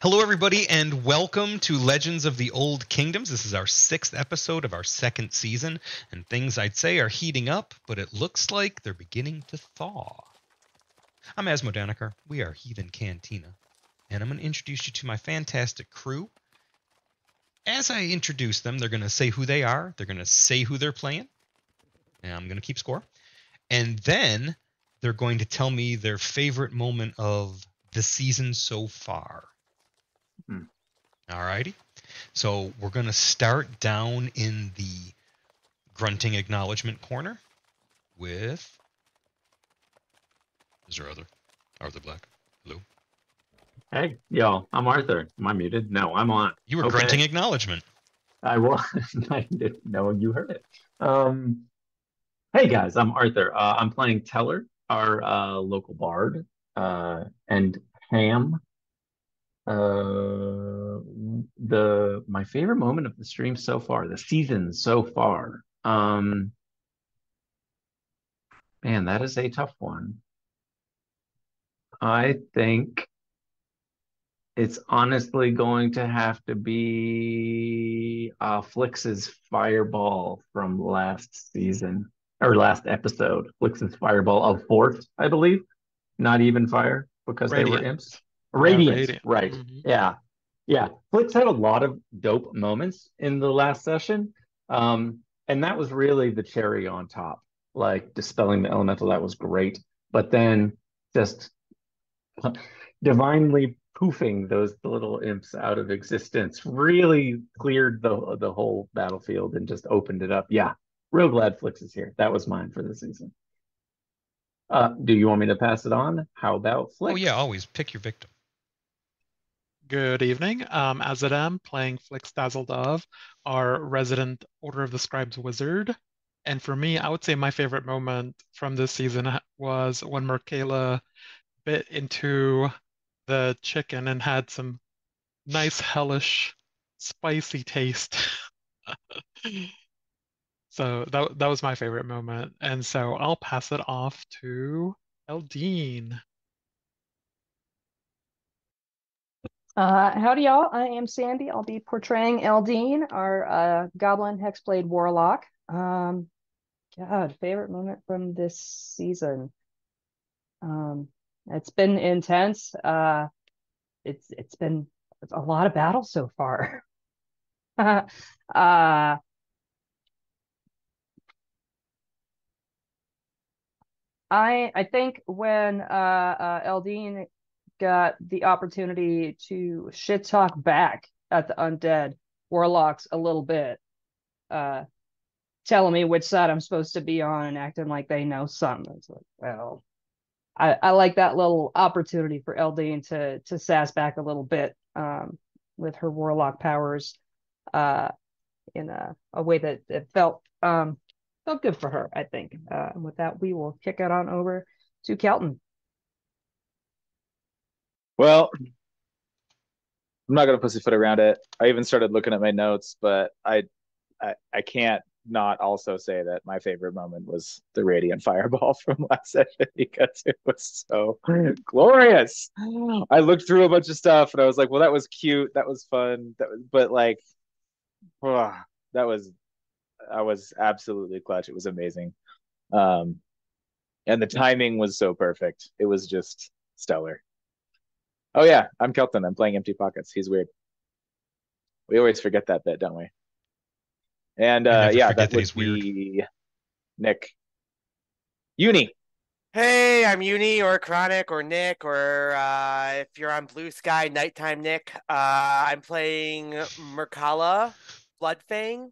Hello, everybody, and welcome to Legends of the Old Kingdoms. This is our sixth episode of our second season, and things I'd say are heating up, but it looks like they're beginning to thaw. I'm Asmo Daniker. We are Heathen Cantina, and I'm going to introduce you to my fantastic crew. As I introduce them, they're going to say who they are, they're going to say who they're playing, and I'm going to keep score. And then they're going to tell me their favorite moment of the season so far. Alrighty. So we're going to start down in the grunting acknowledgement corner with Mr. Arthur Black. Hello. Hey, y'all, I'm Arthur. Am I muted? No, I'm on. You were Okay. grunting acknowledgement. I was. I didn't know you heard it. Hey guys, I'm Arthur. I'm playing Teller, our local bard, and Ham. My favorite moment of the stream so far, the season so far. Man, that is a tough one. I think it's honestly going to have to be Flix's fireball from last season or last episode. Flix's fireball of force, I believe. Not even fire because they were Radiant. imps. Yeah, Radiance, Radiant. right. Mhm. Yeah. Yeah. Flix had a lot of dope moments in the last session. And that was really the cherry on top. Like dispelling the elemental, that was great. But then just divinely poofing those little imps out of existence really cleared the whole battlefield and just opened it up. Yeah, real glad Flix is here. That was mine for the season. Do you want me to pass it on? How about Flix? Oh, yeah, always pick your victim. Good evening. Azadam playing Flix Dazzledove, our resident Order of the Scribes wizard. And for me, I would say my favorite moment from this season was when Merkela bit into the chicken and had some nice, hellish, spicy taste. So that was my favorite moment. And so I'll pass it off to Eldine. Howdy, y'all. I am Sandy. I'll be portraying Eldine, our Goblin Hexblade Warlock. God, favorite moment from this season. It's been intense. It's been a lot of battles so far. uh, I think when Eldine got the opportunity to shit talk back at the undead warlocks a little bit, uh, telling me which side I'm supposed to be on and acting like they know something. It's like, well, I like that little opportunity for Eldine to sass back a little bit with her warlock powers uh, in a way that it felt good for her, I think. And with that, we will kick it on over to Kelton. Well, I'm not gonna pussyfoot around it. I even started looking at my notes, but I can't not also say that my favorite moment was the radiant fireball from last session because it was so glorious. I looked through a bunch of stuff and I was like, well, that was cute, that was fun, but like, oh, that was I was absolutely clutch. It was amazing, um, and the timing was so perfect. It was just stellar. Oh yeah, I'm Kelton. I'm playing Empty Pockets. He's weird. We always forget that bit, don't we? And I never yeah, forget that that would he's weird. be Nick. Uni. Hey, I'm Uni or Chronic or Nick or if you're on Blue Sky, Nighttime Nick. I'm playing Merkala, Bloodfang,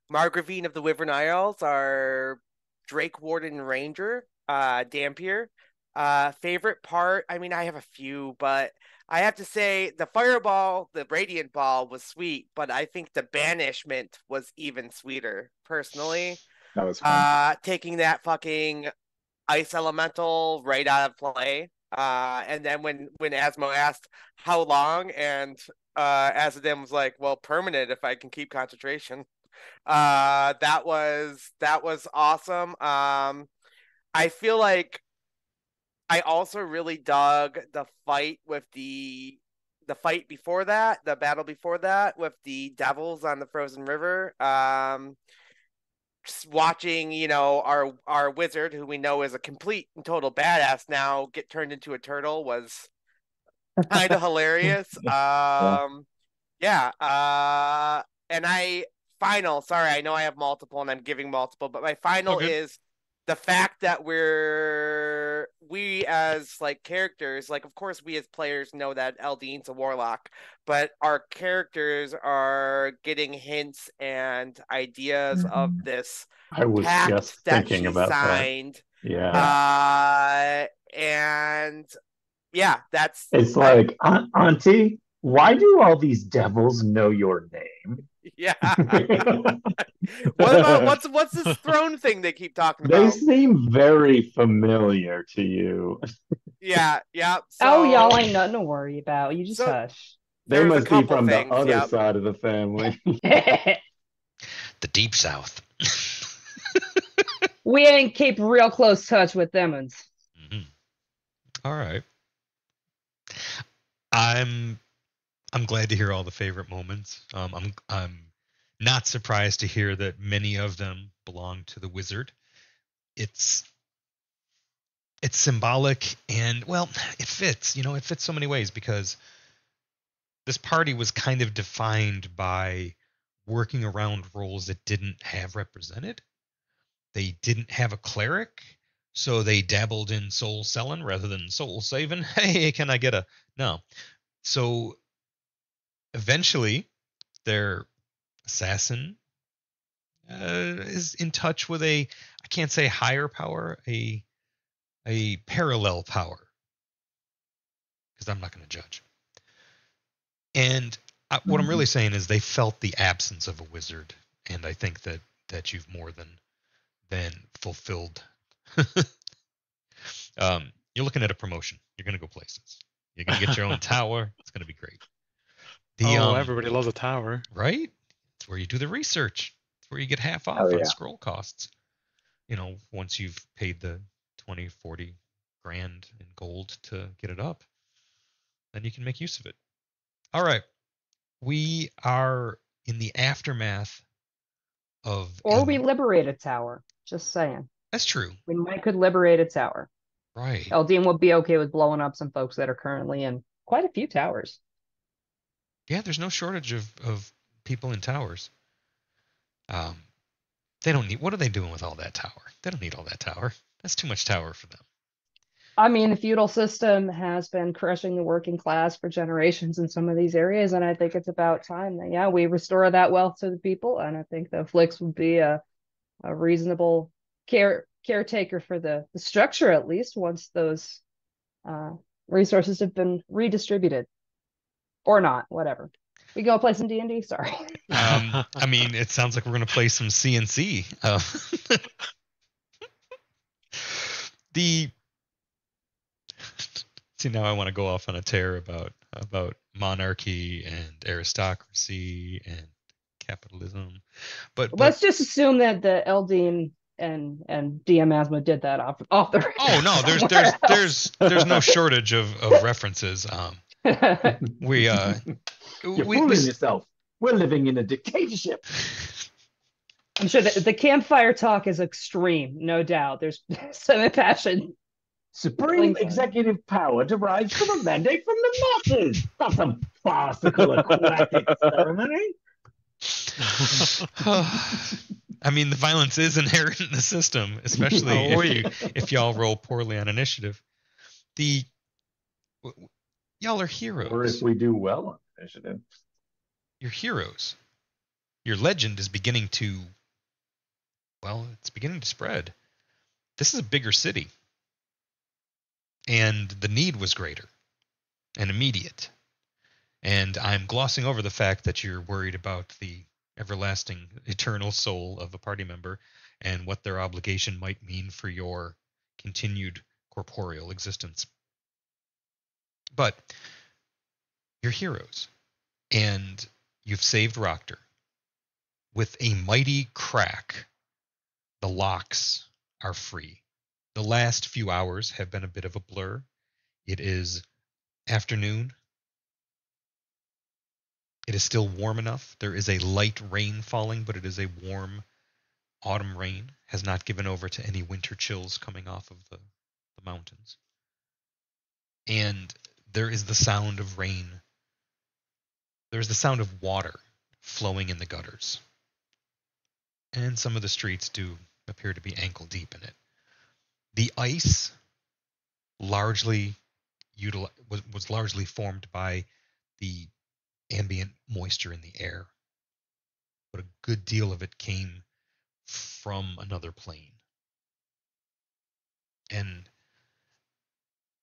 Margravine of the Wyvern Isles, our Drake Warden Ranger, Dampier. Favorite part, I mean, I have a few, but I have to say the fireball, the radiant ball was sweet, but I think the banishment was even sweeter, personally. That was fun. Taking that fucking ice elemental right out of play. And then when Asmo asked how long, and Azadim was like, "Well, permanent if I can keep concentration." That was awesome. I feel like I also really dug the fight with the the fight before that, the battle before that with the devils on the frozen river. Just watching, our wizard, who we know is a complete and total badass now, get turned into a turtle was kind of hilarious. Yeah. And sorry, I know I have multiple and I'm giving multiple, but my final is the fact that we as like characters, like of course we as players know that Eldine's a warlock, but our characters are getting hints and ideas of this I was pact just that thinking she about signed. that. Yeah. And yeah, It's like, Auntie, why do all these devils know your name? yeah. What about what's this throne thing they keep talking They about? seem very familiar to you. Yeah. Oh, y'all So ain't nothing to worry about. You just So- hush. They There's a must be couple from things, the other yep. side of the family. The Deep South. We ain't keep real close touch with them uns. Mhm. All right. I'm glad to hear all the favorite moments. I'm not surprised to hear that many of them belong to the wizard. It's symbolic and, well, it fits. It fits so many ways because this party was kind of defined by working around roles that didn't have represented. They didn't have a cleric, so they dabbled in soul selling rather than soul saving. Hey, can I get a no? So eventually, their assassin is in touch with I can't say higher power, a parallel power, because I'm not going to judge. And what I'm really saying is they felt the absence of a wizard, and I think that you've more than fulfilled. You're looking at a promotion. You're going to go places. You're going to get your own tower. It's going to be great. Everybody loves a tower. Right? It's where you do the research. It's where you get half off Oh, on yeah. scroll costs. Once you've paid the 20, 40 grand in gold to get it up, then you can make use of it. All right. We are in the aftermath of... Or we liberate a tower. Just saying. That's true. We could liberate a tower. Right. Eldian would be okay with blowing up some folks that are currently in quite a few towers. Yeah, there's no shortage of people in towers. They don't need... What are they doing with all that tower? They don't need all that tower. That's too much tower for them. I mean, the feudal system has been crushing the working class for generations in some of these areas, and I think it's about time that, we restore that wealth to the people, and I think the Flix would be a reasonable caretaker for the structure, at least, once those resources have been redistributed. Or not, whatever. We go play some D&D? Sorry. I mean, it sounds like we're going to play some CNC. See, now I want to go off on a tear about monarchy and aristocracy and capitalism. But Let's just assume that the Eldine and DM Asma did that off the record. Oh no, there's no shortage of references. We You're fooling yourself. We're living in a dictatorship. I'm sure the campfire talk is extreme, no doubt. There's some impassioned. Supreme executive power derives from a mandate from the masses. Not some farcical aquatic ceremony. I mean, the violence is inherent in the system, especially if y'all roll poorly on initiative. Y'all are heroes. Or if we do well on initiative. You're heroes. Your legend is beginning to, it's beginning to spread. This is a bigger city. And the need was greater and immediate. And I'm glossing over the fact that you're worried about the everlasting, eternal soul of a party member and what their obligation might mean for your continued corporeal existence. But you're heroes, and you've saved Roctor. With a mighty crack, the locks are free. The last few hours have been a bit of a blur. It is afternoon. It is still warm enough. There is a light rain falling, but it is a warm autumn rain. Has not given over to any winter chills coming off of the mountains. And there is the sound of rain. There's the sound of water flowing in the gutters. And some of the streets do appear to be ankle deep in it. The ice largely was largely formed by the ambient moisture in the air, but a good deal of it came from another plane. And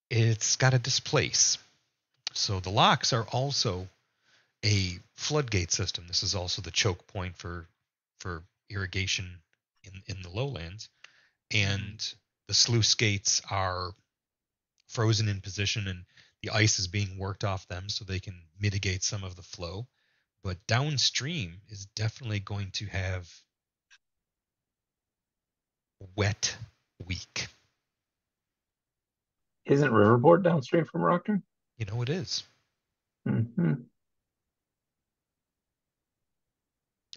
it's got to displace. So the locks are also a floodgate system. This is also the choke point for irrigation in the lowlands. And the sluice gates are frozen in position, and the ice is being worked off them so they can mitigate some of the flow. But downstream is definitely going to have a wet week. Isn't Riverport downstream from Rockton? You know it is. Mm-hmm.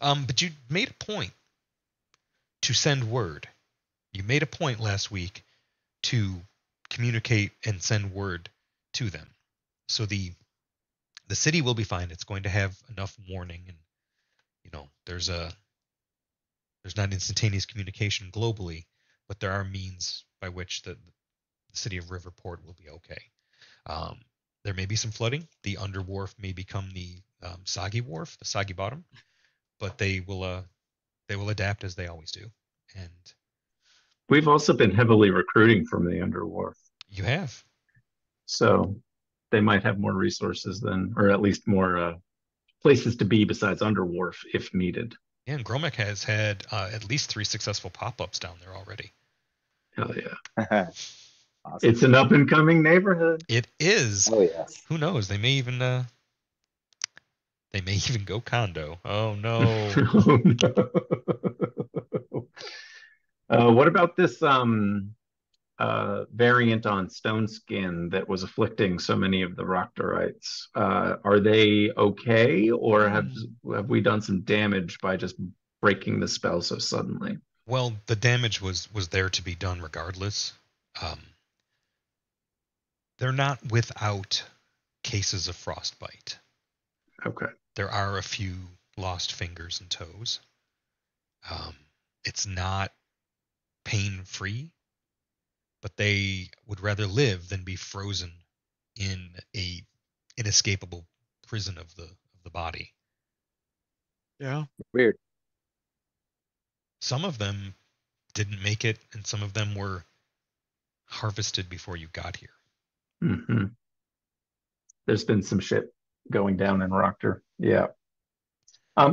But you made a point to send word. You made a point last week to communicate and send word to them. So the city will be fine. It's going to have enough warning, and there's not instantaneous communication globally, but there are means by which the city of Riverport will be okay. There may be some flooding. The under wharf may become the soggy wharf, the soggy bottom, but they will adapt as they always do. And we've also been heavily recruiting from the under wharf. You have. So they might have more resources or at least more places to be besides under wharf if needed. Yeah, and Gromek has had at least 3 successful pop-ups down there already. Hell yeah. Awesome. It's an up-and-coming neighborhood. It is. Oh, yes. Who knows? They may even go condo. Oh, no. Oh, no. What about this variant on Stone Skin that was afflicting so many of the Roctorites? Are they okay, or have we done some damage by just breaking the spell so suddenly? Well, the damage was there to be done regardless. They're not without cases of frostbite. Okay. There are a few lost fingers and toes. It's not pain-free, but they would rather live than be frozen in a inescapable prison of the body. Yeah. Weird. Some of them didn't make it, and some of them were harvested before you got here. Mm-hmm. There's been some shit going down in Roctor. Yeah.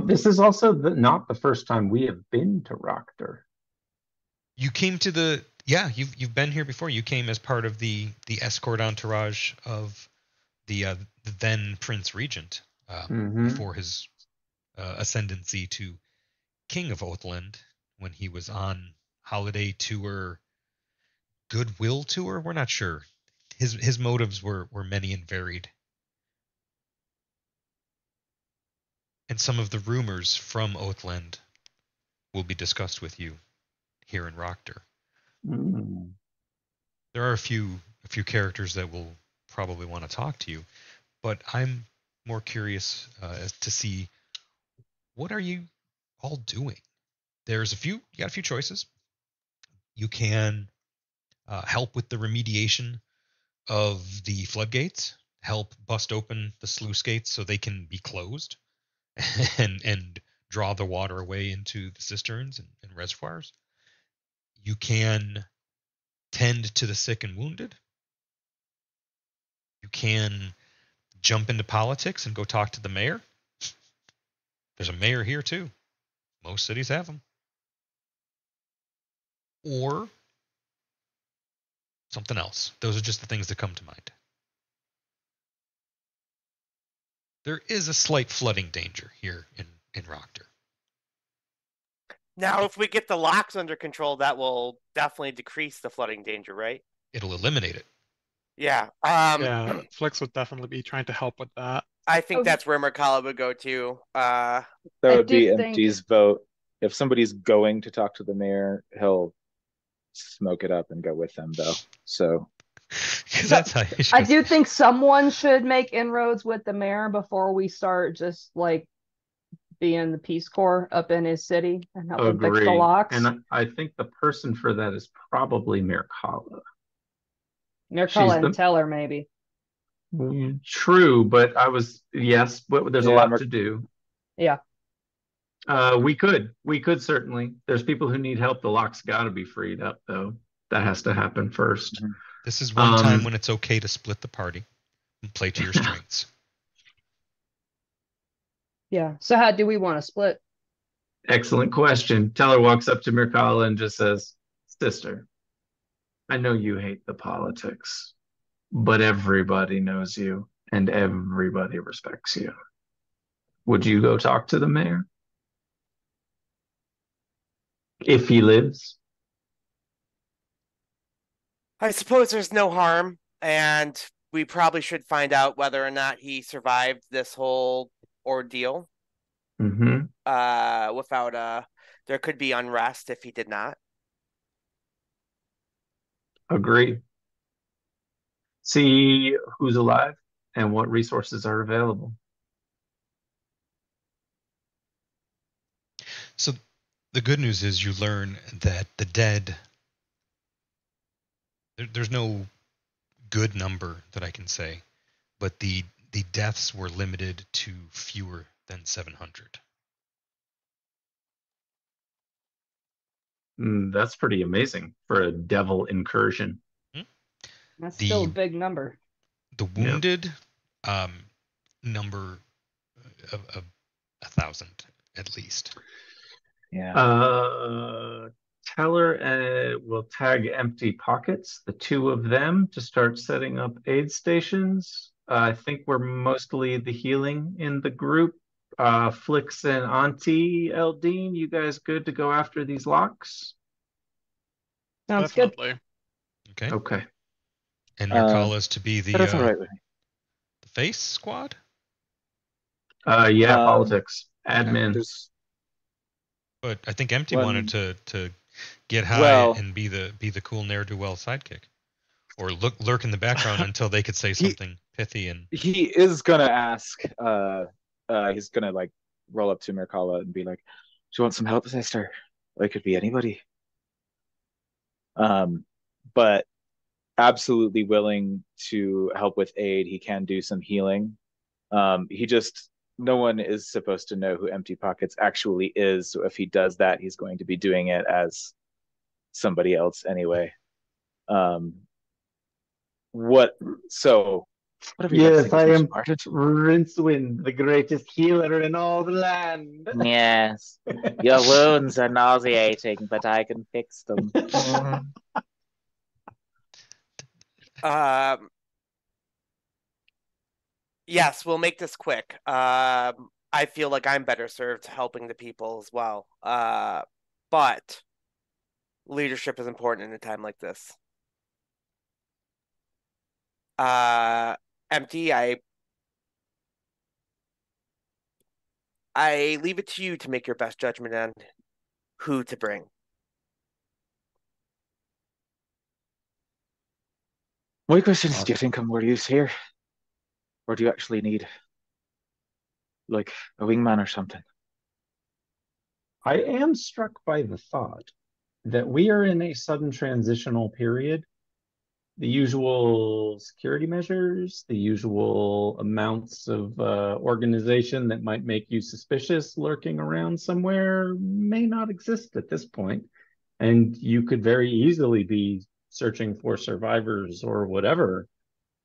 This is also not the first time we have been to Roctor. You came to you've been here before. You came as part of the escort entourage of the then Prince Regent before his ascendancy to King of Oathland, when he was on holiday tour, goodwill tour. We're not sure. His motives were many and varied. And some of the rumors from Oathland will be discussed with you here in Roctor. There are a few characters that will probably want to talk to you, but I'm more curious as to see, what are you all doing? You got a few choices. You can help with the remediation of the floodgates, help bust open the sluice gates so they can be closed and draw the water away into the cisterns and reservoirs. You can tend to the sick and wounded. You can jump into politics and go talk to the mayor. There's a mayor here too. Most cities have them. Or something else. Those are just the things that come to mind. There is a slight flooding danger here in Roctor. Now, if we get the locks under control, that will definitely decrease the flooding danger, right? It'll eliminate it. Yeah. Yeah, Flix would definitely be trying to help with that. I think Oh. that's where Mercala would go to. That I would be do think- MT's vote. If somebody's going to talk to the mayor, he'll smoke it up and go with them, though. So 'Cause that's how you I should- do think someone should make inroads with the mayor before we start just like being the Peace Corps up in his city and help him fix the Agree. locks. And I think the person for that is probably Mirkala. Mircalla she's the- and Teller, maybe. True, but yes, but there's a Yeah, lot to do. Yeah. We could certainly. There's people who need help. The lock's got to be freed up, though. That has to happen first. This is one time when it's okay to split the party and play to your strengths. Yeah. So how do we want to split? Excellent question. Teller walks up to Mirkala and just says, "Sister, I know you hate the politics, but everybody knows you and everybody respects you. Would you go talk to the mayor? If he lives?" I suppose there's no harm, and we probably should find out whether or not he survived this whole ordeal. Mm-hmm. Without there could be unrest if he did not. Agree. See who's alive and what resources are available. So the good news is you learn that the dead, there's no good number that I can say, but the deaths were limited to fewer than 700. That's pretty amazing for a devil incursion. That's still a The- big number. The wounded number of 1,000 at least. yeah. Teller will tag Empty Pockets, the two of them, to start setting up aid stations. I think we're mostly the healing in the group. Flix and Auntie Eldine, you guys good to go after these locks? Sounds good. Definitely. Okay. Okay. And Mircala's to be the That's all right with me. the face squad. Yeah, Um, politics, admin. There's- But I think Empty One- wanted to get high Well- and be the cool ne'er-do-well sidekick, or lurk in the background until they could say something pithy and He is gonna ask. He's gonna like roll up to Mircala and be like, "Do you want some help, sister? Like, it could be anybody." But absolutely willing to help with aid. He can do some healing. No one is supposed to know who Empty Pockets actually is. So if he does that, he's going to be doing it as somebody else anyway. What? So, whatever you guys Yes, think I is am most Martin. Rincewind, the greatest healer in all the land. Yes, your wounds are nauseating, but I can fix them. Yes, we'll make this quick. I feel like I'm better served helping the people as well. But leadership is important in a time like this. Empty, I leave it to you to make your best judgment on who to bring. My question is, do you think I'm more use here? Or do you actually need like a wingman or something? I am struck by the thought that we are in a sudden transitional period. The usual security measures, the usual amounts of organization that might make you suspicious lurking around somewhere may not exist at this point. And you could very easily be searching for survivors or whatever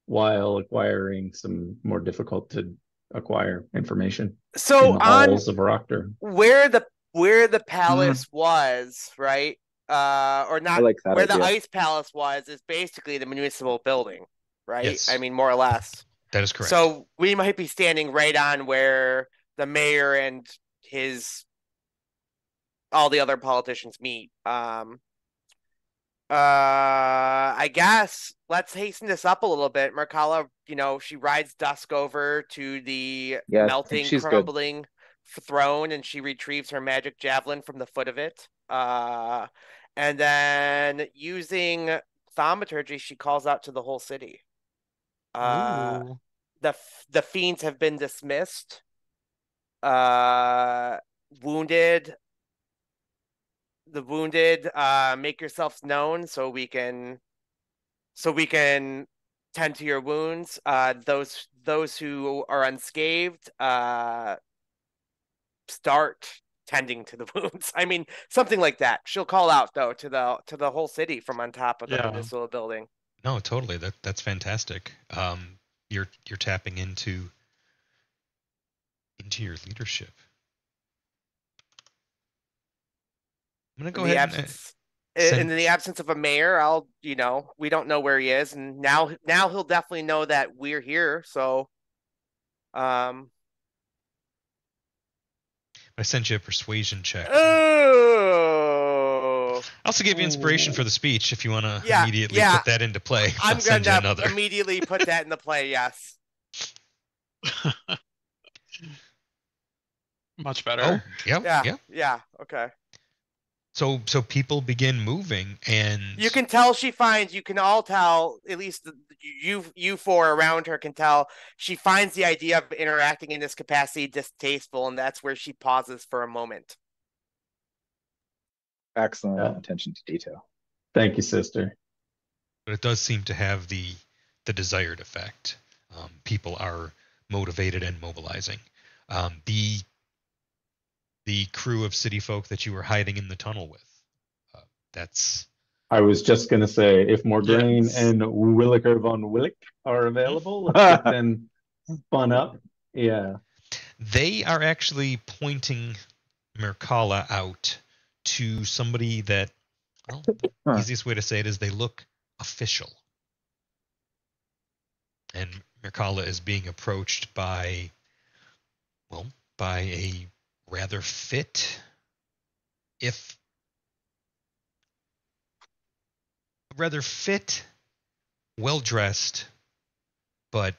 while acquiring some more difficult to acquire information in So the on halls of Rockter. where the palace was, right? Or not I like that where the idea. ice palace was is basically the municipal building, right? Yes. I mean, more or less. that is correct. So we might be standing right on where the mayor and all the other politicians meet. I guess let's hasten this up a little bit. Merkala, she rides Dusk over to the Yeah, I think melting, she's good. crumbling throne, and she retrieves her magic javelin from the foot of it. And then using thaumaturgy, she calls out to the whole city. Ooh. The fiends have been dismissed. Wounded. The wounded, make yourselves known so we can tend to your wounds. Those who are unscathed, start tending to the wounds. I mean, something like that. She'll call out though to the whole city from on top of the Yeah. municipal building. No, totally. That's fantastic. You're tapping into your leadership. I'm gonna go In the ahead and absence, in send. the absence of a mayor, we don't know where he is, and now he'll definitely know that we're here. So, I sent you a persuasion check. oh, I also gave you inspiration for the speech if you want to Yeah, immediately yeah. put that into play. I'm I'll send you gonna another. immediately put that into play. Yes. Much better. Oh, yeah, Yeah. yeah. Yeah. Okay. So people begin moving, and You can tell she finds. You can all tell. At least you four around her can tell. She finds the idea of interacting in this capacity distasteful, and that's where she pauses for a moment. Excellent Yeah. attention to detail. Thank you, sister. but it does seem to have the desired effect. People are motivated and mobilizing. The crew of city folk that you were hiding in the tunnel with. That's I was just gonna say, if Morgraine Yes. and Williker von Willick are available, let's get them spun up. Yeah. they are actually pointing Merkala out to somebody that, well, Huh. easiest way to say it is they look official. And Merkala is being approached by a rather fit, well-dressed, but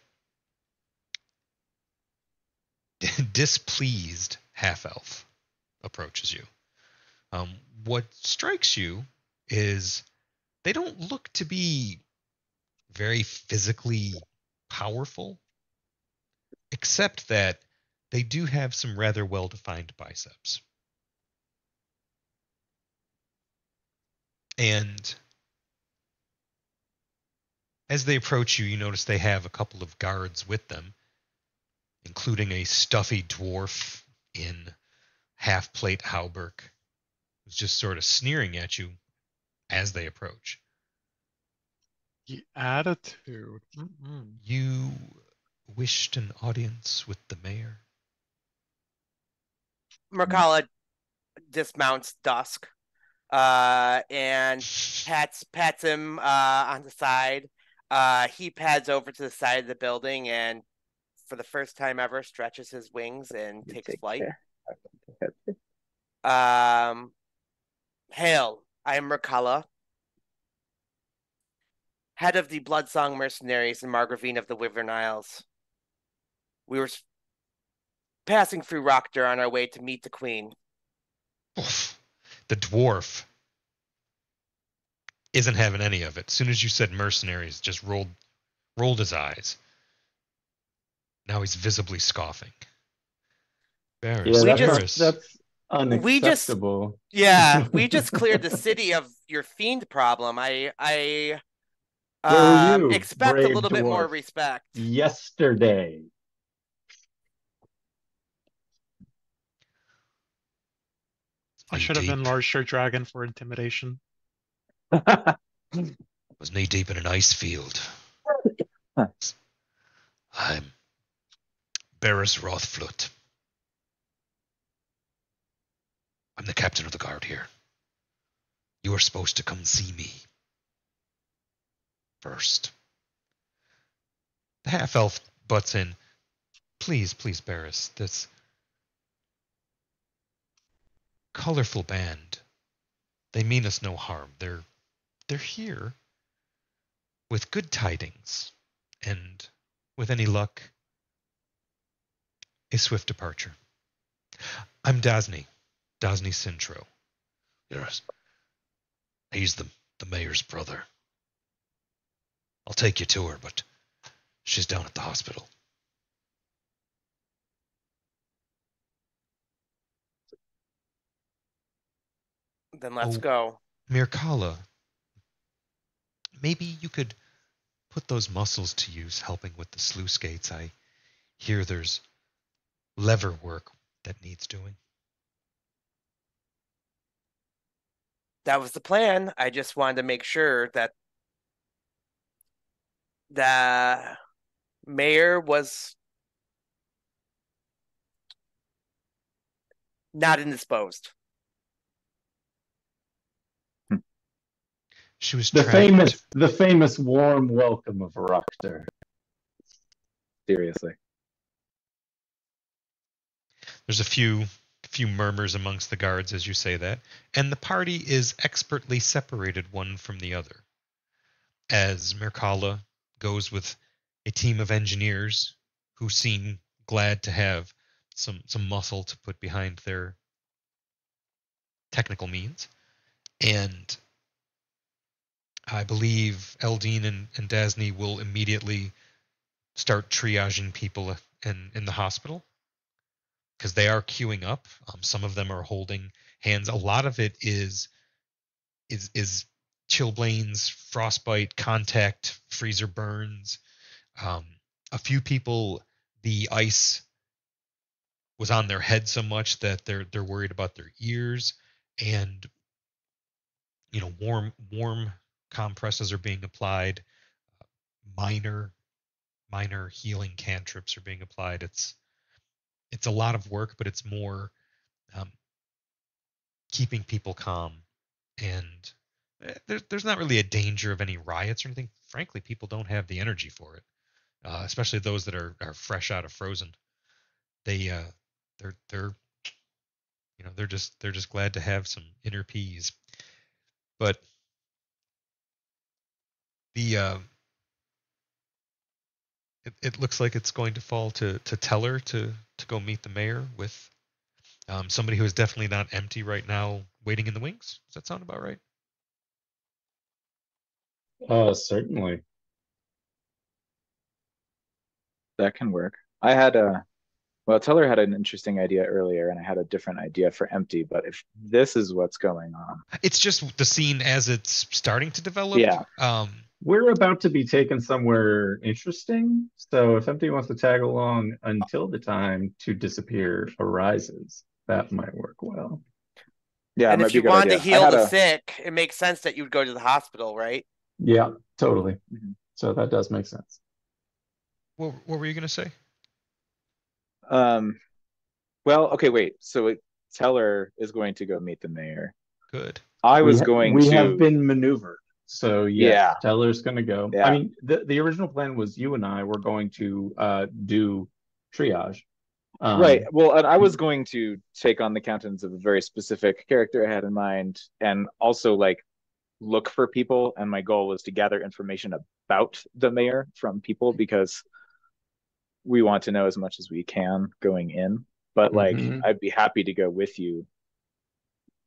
displeased half-elf approaches you. What strikes you is they don't look to be very physically powerful, except that they do have some rather well-defined biceps. And as they approach you, you notice they have a couple of guards with them, including a stuffy dwarf in half-plate hauberk, who's just sort of sneering at you as they approach. The attitude. You wished an audience with the mayor? Merkala dismounts Dusk, and pats him on the side. He pads over to the side of the building and, for the first time ever, stretches his wings and takes flight. Hail, I am Merkala, head of the Bloodsong mercenaries in Margravine of the Wyvern Isles. We were passing through Rockdur on our way to meet the queen. Oof. The dwarf isn't having any of it. As soon as you said mercenaries, just rolled his eyes. Now he's visibly scoffing. Barris, Yeah, Barris. that's unacceptable. We just cleared the city of your fiend problem. I Where were you, expect a brave little bit more dwarf? respect. Yesterday. I should have been Knee-deep. Large Shirt Dragon for intimidation. Was knee deep in an ice field. I'm Barris Rothflut. I'm the captain of the guard here. You are supposed to come see me first. The half-elf butts in. Please, Barris, this colorful band, they mean us no harm. They're they're here with good tidings, and with any luck, a swift departure. I'm Dasney Sintro. Yes. He's the mayor's brother. I'll take you to her, but she's down at the hospital. Then let's Oh. go. Mirkala, maybe you could put those muscles to use helping with the sluice gates. I hear there's lever work that needs doing. That was the plan. I just wanted to make sure that the mayor was not indisposed. She was The tracked. famous warm welcome of Roctor. Seriously. There's a few murmurs amongst the guards as you say that, and the party is expertly separated one from the other. As Mirkala goes with a team of engineers who seem glad to have some muscle to put behind their technical means, and I believe Eldine and Dasney will immediately start triaging people in the hospital because they are queuing up. Some of them are holding hands. A lot of it is chilblains, frostbite, contact, freezer burns. A few people, the ice was on their head so much that they're worried about their ears, and warm compresses are being applied. Minor healing cantrips are being applied. It's a lot of work, but it's more keeping people calm, and there's not really a danger of any riots or anything. Frankly, people don't have the energy for it, especially those that are fresh out of Frozen. They're just glad to have some inner peace. But the it looks like it's going to fall to Teller to go meet the mayor with somebody who is definitely not empty right now, waiting in the wings. Does that sound about right? Certainly. That can work. Teller had an interesting idea earlier, and I had a different idea for Empty, but if this is what's going on. It's just the scene as it's starting to develop. Yeah. We're about to be taken somewhere interesting, so if Empty wants to tag along until the time to disappear arises, that might work well. Yeah, And it might if be a you good wanted to idea. heal the sick, it makes sense that you'd go to the hospital, right? Yeah, totally. Mhm. So that does make sense. What were you going to say? Well, okay, wait. So Teller is going to go meet the mayor. Good. I was going we to. have been maneuvered. So yes, Yeah. Teller's going to go. Yeah. I mean, the original plan was you and I were going to do triage. Right. Well, and I was going to take on the countenance of a very specific character I had in mind, and also like look for people. And my goal was to gather information about the mayor from people because we want to know as much as we can going in. But like, Mhm. I'd be happy to go with you.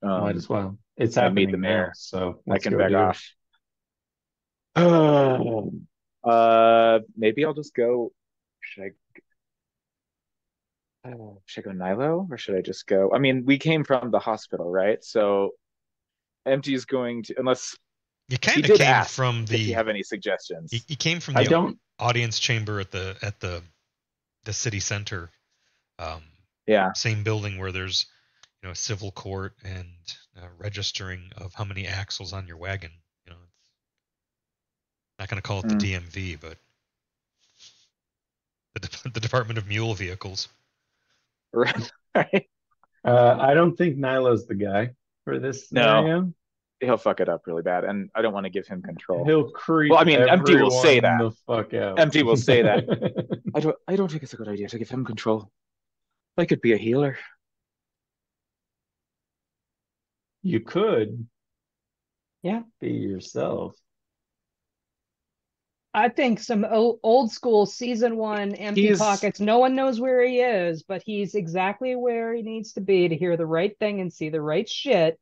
Might as well. It's and meet happening the now, mayor. so I let's can go back do it. off. Maybe I'll just go. Should I go Nilo or should I just go? I mean, we came from the hospital, right? So Empty is going to, unless You he kind of did came ask from if you the have any suggestions. you came from I the don't. audience chamber at the city center. Yeah. Same building where there's a civil court and registering of how many axles on your wagon. It's not going to call it the DMV, but the Department of Mule Vehicles. Right. I don't think Nilo's the guy for this scenario. He'll fuck it up really bad, and I don't want to give him control. He'll creep. Well, I mean, Empty will say everyone that. the fuck out. Empty will say that. I don't think it's a good idea to give him control. I could be a healer. You could. Yeah, be yourself. I think some old school season one empty He's pockets. No one knows where he is, but he's exactly where he needs to be to hear the right thing and see the right shit.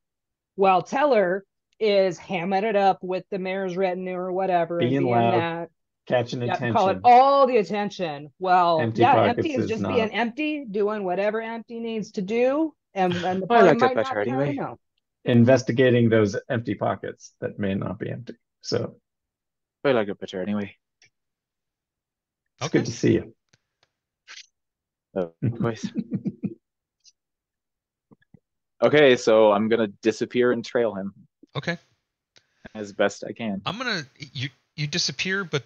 While Teller is hamming it up with the mayor's retinue or whatever and Being being loud, that. catching Yeah, call it attention. all the attention. Well, Empty yeah, empty pockets is is just being not. empty, doing whatever empty needs to do, and the I party like it might not better care to anyway. know. Investigating those empty pockets that may not be empty. So I like it better anyway. it's Okay. good to see you. Likewise. Okay, so I'm gonna disappear and trail him Okay. as best I can. I'm gonna you disappear, but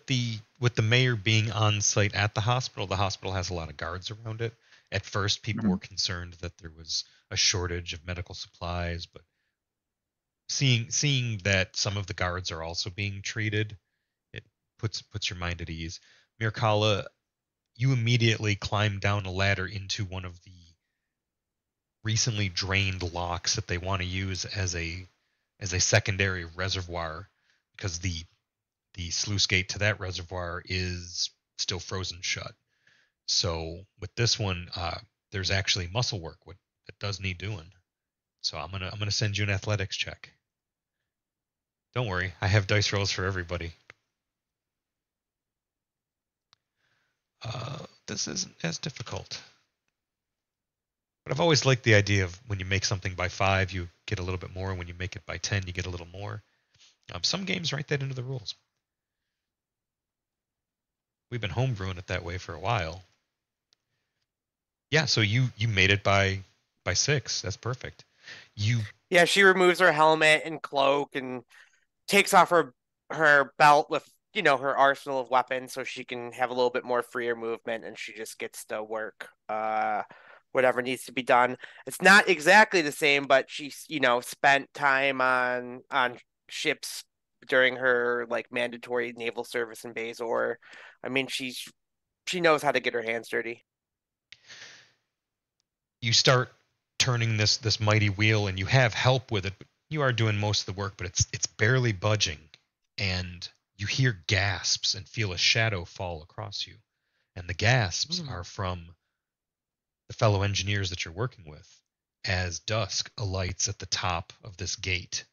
with the mayor being on site at the hospital has a lot of guards around it. At first, people were concerned that there was a shortage of medical supplies, but seeing that some of the guards are also being treated, it puts your mind at ease. Mirkala, you immediately climb down a ladder into one of the recently drained locks that they want to use as a secondary reservoir, because the sluice gate to that reservoir is still frozen shut. So with this one, there's actually muscle work that does need doing. So I'm gonna send you an athletics check. Don't worry, I have dice rolls for everybody. This isn't as difficult. But I've always liked the idea of when you make something by 5, you get a little bit more. When you make it by 10, you get a little more. Some games write that into the rules. We've been homebrewing it that way for a while. Yeah, so you made it by 6. That's perfect. Yeah, she removes her helmet and cloak and takes off her belt with her arsenal of weapons so she can have a little bit more freer movement, and she just gets to work whatever needs to be done. It's not exactly the same, but she's spent time on ships during her like mandatory naval service in Bazor. I mean, she knows how to get her hands dirty. You start turning this mighty wheel, and you have help with it, but you are doing most of the work, but it's barely budging, and you hear gasps and feel a shadow fall across you. And the gasps are from the fellow engineers that you're working with, as dusk alights at the top of this gate,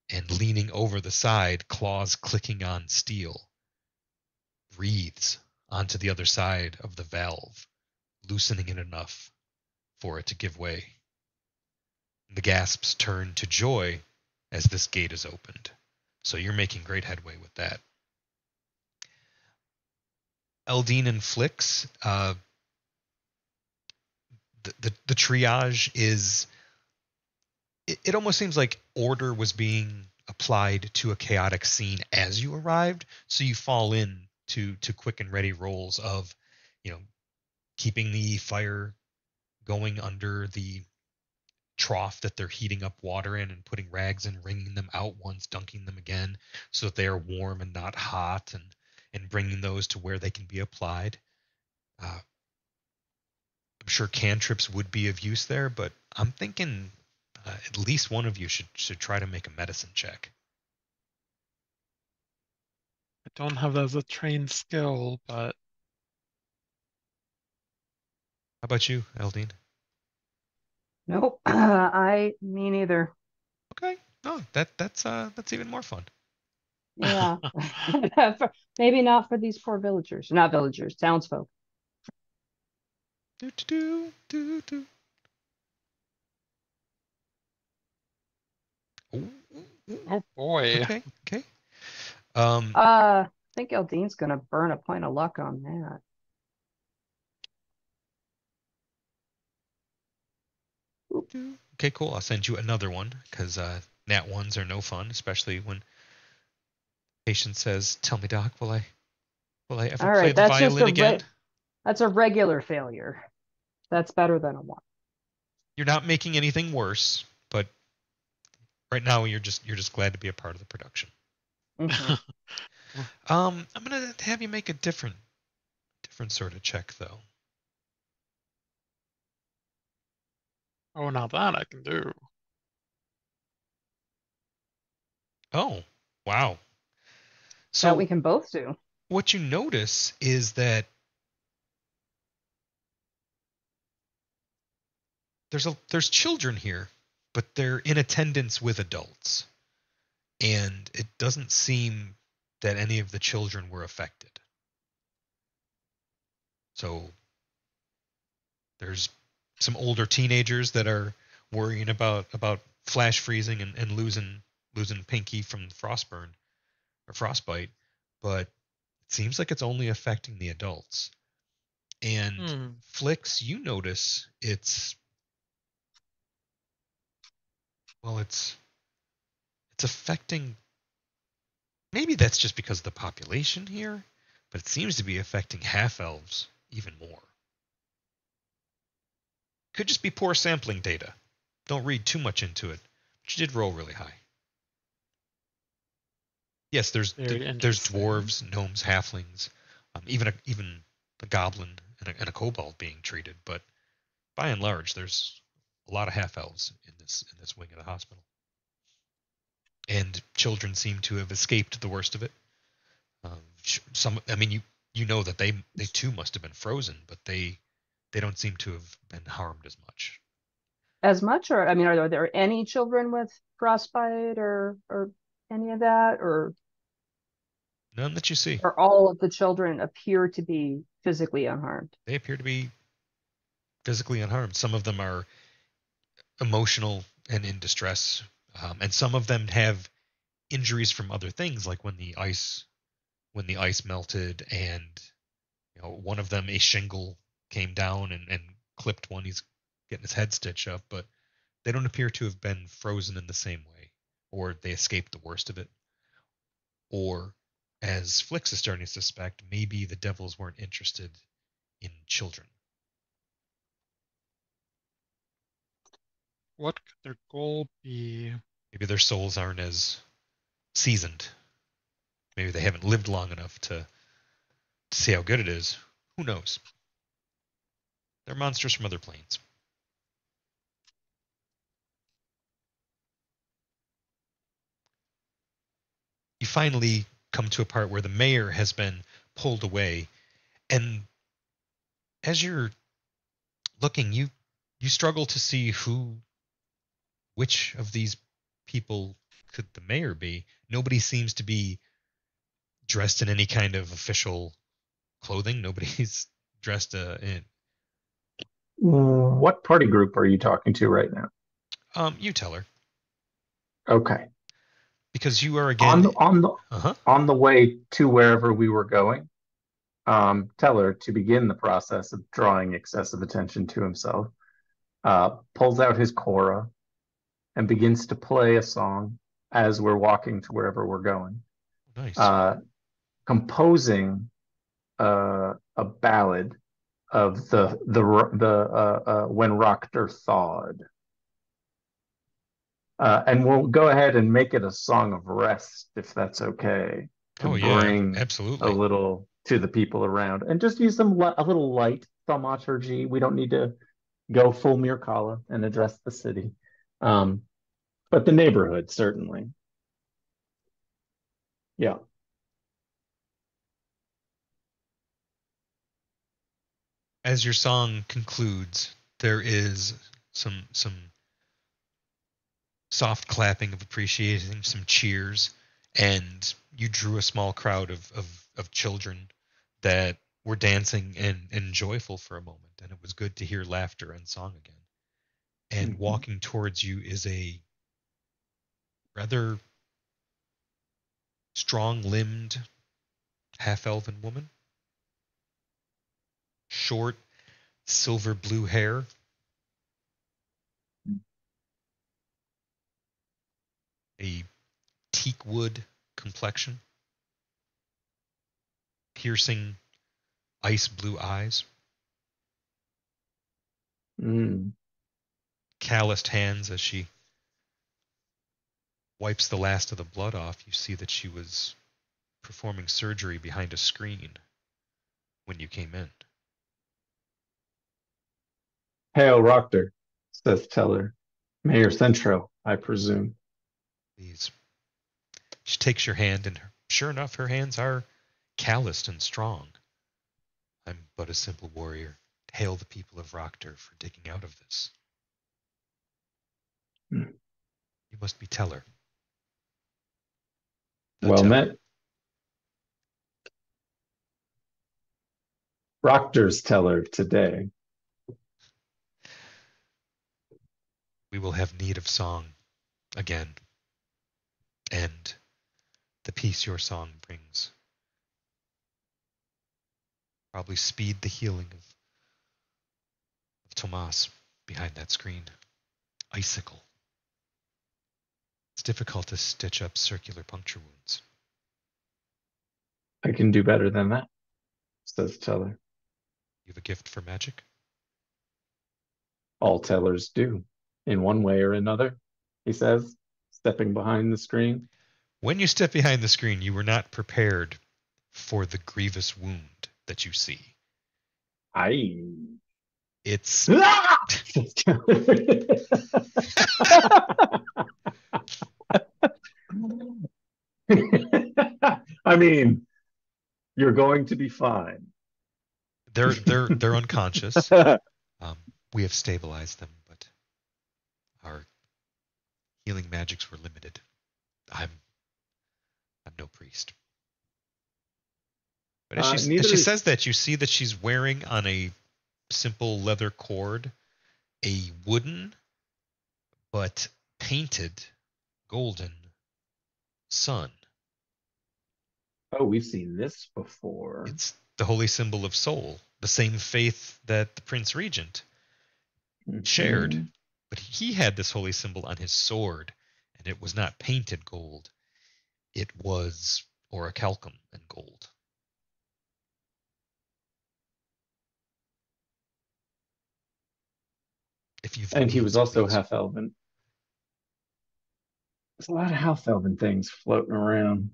and leaning over the side, claws clicking on steel, breathes onto the other side of the valve, loosening it enough for it to give way. The gasps turn to joy as this gate is opened. So you're making great headway with that. Eldine and Flix, the triage is, it almost seems like order was being applied to a chaotic scene as you arrived, so you fall in to quick and ready rolls of keeping the fire going under the trough that they're heating up water in, and putting rags and wringing them out once, dunking them again so that they are warm and not hot, and bringing those to where they can be applied. I'm sure cantrips would be of use there, but I'm thinking at least one of you should try to make a medicine check. I don't have that as a trained skill, but How about you, Eldine? Nope, me neither. Okay. Oh, that's even more fun. Yeah, maybe not for these poor villagers, not villagers, townsfolk. Do. oh boy. Okay. I think Eldine's gonna burn a point of luck on that. Okay, cool. I'll send you another one, because nat ones are no fun, especially when patient says, "Tell me, doc, will I ever All play right, the that's just violin again?" that's a regular failure. That's better than a 1. You're not making anything worse, but right now you're just glad to be a part of the production. Mhm. I'm gonna have you make a different sort of check, though. Oh, now that I can do. Oh, wow. That So we can both do. what you notice is that there's children here, but they're in attendance with adults. And it doesn't seem that any of the children were affected. So there's some older teenagers that are worrying about flash freezing and losing Pinky from frostburn or frostbite, but it seems like it's only affecting the adults. And Flix, you notice it's affecting. Maybe that's just because of the population here, but it seems to be affecting half elves even more. Could just be poor sampling data. Don't read too much into it. But you did roll really high. Yes, there's dwarves, gnomes, halflings, even a goblin and a kobold being treated. But by and large, there's a lot of half elves in this wing of the hospital, and children seem to have escaped the worst of it. You know that they too must have been frozen, but they don't seem to have been harmed as much. As much, or I mean, are there any children with frostbite or any of that, or none that you see? Or all of the children appear to be physically unharmed? They appear to be physically unharmed. Some of them are emotional and in distress, and some of them have injuries from other things, like when the ice melted, and one of them, a shingle came down and clipped one. He's getting his head stitched up, but they don't appear to have been frozen in the same way, or they escaped the worst of it. Or, as Flix is starting to suspect, maybe the devils weren't interested in children. What could their goal be? Maybe their souls aren't as seasoned. Maybe they haven't lived long enough to see how good it is. Who knows? They're monsters from other planes. You finally come to a part where the mayor has been pulled away, and as you're looking, you struggle to see which of these people could the mayor be. Nobody seems to be dressed in any kind of official clothing. Nobody's dressed in. What party group are you talking to right now? You tell her. Okay. Because you are again on the way to wherever we were going. Tell her to begin the process of drawing excessive attention to himself. Pulls out his kora and begins to play a song as we're walking to wherever we're going. Nice. Composing a ballad of the when Roctor thawed. And we'll go ahead and make it a song of rest, if that's okay, to bring absolutely a little to the people around, and just use a little light thaumaturgy. We don't need to go full Mirkala and address the city, but the neighborhood certainly. Yeah. As your song concludes, there is some soft clapping of appreciation, some cheers, and you drew a small crowd of children that were dancing and joyful for a moment, and it was good to hear laughter and song again. And walking towards you is a rather strong-limbed half-elven woman. Short, silver blue hair. A teak wood complexion. Piercing ice blue eyes. Calloused hands as she wipes the last of the blood off. You see that she was performing surgery behind a screen when you came in. Hail, Roctor, says Teller. Mayor Centro, I presume. Please. She takes your hand, and sure enough, her hands are calloused and strong. I'm but a simple warrior. Hail the people of Rokter for digging out of this. Hmm. You must be Teller. The Well Teller. met. Proctor's teller today. We will have need of song again, and the peace your song brings. Probably speed the healing of Tomas behind that screen. Icicle. It's difficult to stitch up circular puncture wounds. I can do better than that, says Teller. You have a gift for magic? All tellers do, in one way or another, he says, stepping behind the screen. When you step behind the screen, you were not prepared for the grievous wound that you see. It's I mean, you're going to be fine. they're unconscious. We have stabilized them, but our healing magics were limited. I'm no priest. But as she says that, you see that she's wearing on a simple leather cord a wooden but painted golden sun. Oh, we've seen this before. It's the holy symbol of soul, the same faith that the Prince Regent shared. But he had this holy symbol on his sword, and it was not painted gold. It was orichalcum and gold. And he was also half-elven. There's a lot of half-elven things floating around.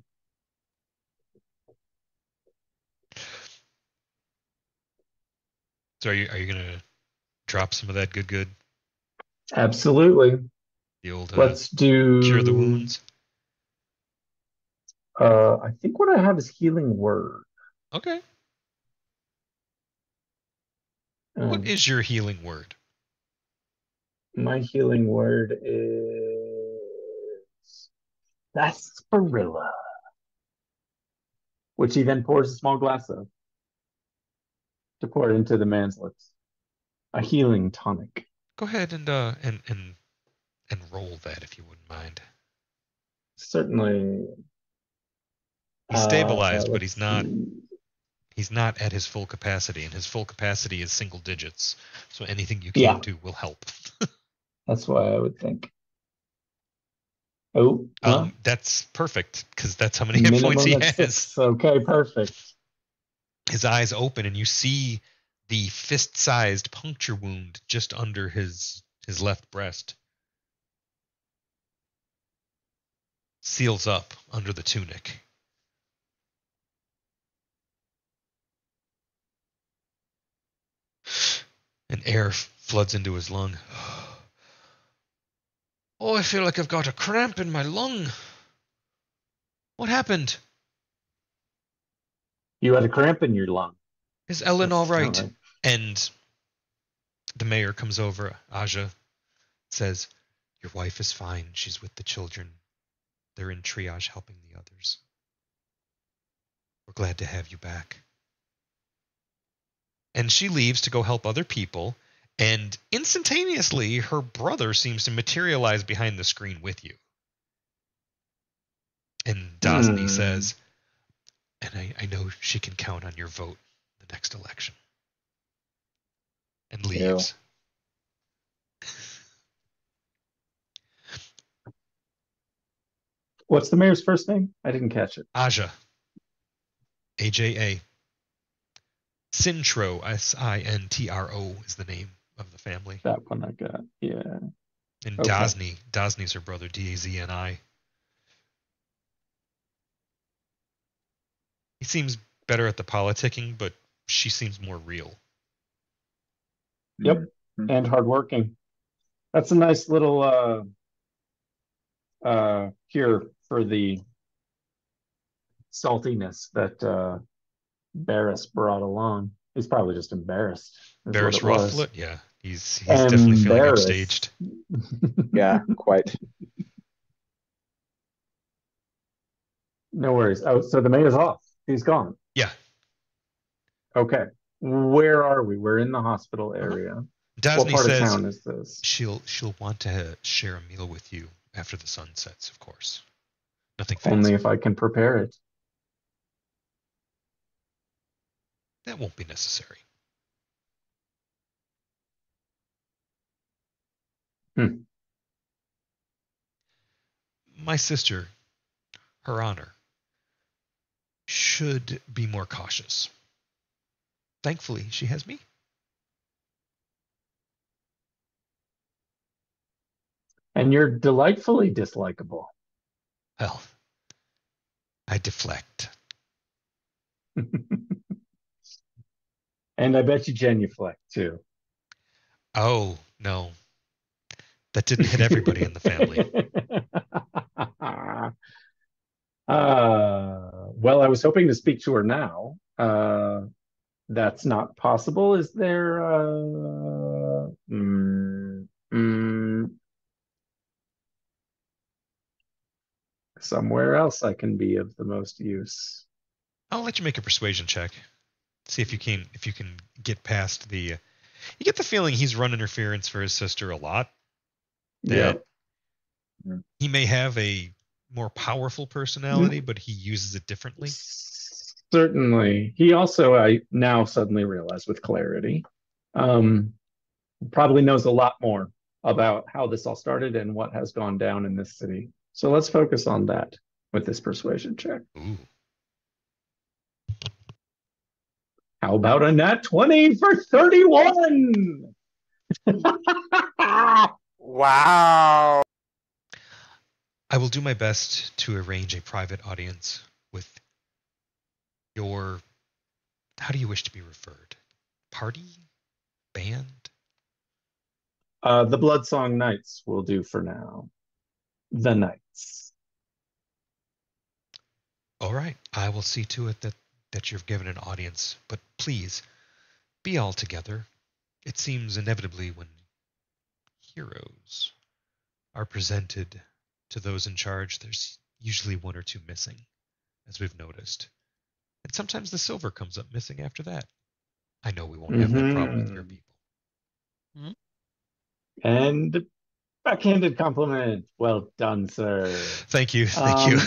So are you gonna drop some of that good? Absolutely. The old let's do cure the wounds. I think what I have is healing word. Okay. What is your healing word? My healing word is sarsaparilla, which he then pours a small glass of to pour it into the man's lips. A healing tonic. Go ahead and roll that if you wouldn't mind. Certainly. He's stabilized, but he's not at his full capacity, and his full capacity is single digits. So anything you can do will help. That's why I would think. Oh, that's perfect because that's how many hit points he has. 6. Okay, perfect. His eyes open, and you see the fist-sized puncture wound just under his left breast. Seals up under the tunic. And air floods into his lung. Oh, I feel like I've got a cramp in my lung. What happened? You had a cramp in your lung. Is Ellen all right? And the mayor comes over. Aja says, your wife is fine. She's with the children. They're in triage helping the others. We're glad to have you back. And she leaves to go help other people. And instantaneously, her brother seems to materialize behind the screen with you. And Dasni says, and I know she can count on your vote the next election. And leaves. What's the mayor's first name? I didn't catch it. Aja. Aja. Sintro, Sintro is the name of the family. That one I got, yeah. And okay. Dasni's her brother, Dazni. He seems better at the politicking, but she seems more real. Yep, and hardworking. That's a nice little cure for the saltiness that Barris brought along. He's probably just embarrassed, is what Barris it was. Rufflet, yeah, he's definitely feeling Embarrassed. upstaged. Yeah, quite. No worries. Oh, so the mayor's off. He's gone. Yeah, Okay. Where are we? We're in the hospital area. What Dasney part of says town is this? she'll want to share a meal with you after the sun sets, of course. Nothing Only fancy. if I can prepare it. That won't be necessary. Hmm. My sister, Her Honor, should be more cautious. Thankfully, she has me. And you're delightfully dislikable. Well, I deflect. And I bet you genuflect too. Oh, no. That didn't hit everybody in the family. Well, I was hoping to speak to her now. That's not possible. Is there somewhere else I can be of the most use? I'll let you make a persuasion check. See if you can get past the you get the feeling he's run interference for his sister a lot. That he may have a more powerful personality, but he uses it differently. Certainly. He also, I now suddenly realize with clarity, probably knows a lot more about how this all started and what has gone down in this city. So let's focus on that with this persuasion check. Ooh. How about a nat 20 for 31? Wow. I will do my best to arrange a private audience with your, how do you wish to be referred? Party? Band? The Bloodsong Knights will do for now. The Knights. All right. I will see to it that you're given an audience, but please be all together. It seems inevitably when heroes are presented to those in charge, there's usually one or two missing, as we've noticed. And sometimes the silver comes up missing after that. I know we won't have that problem with your people. And backhanded compliment. Well done, sir. Thank you. Thank you.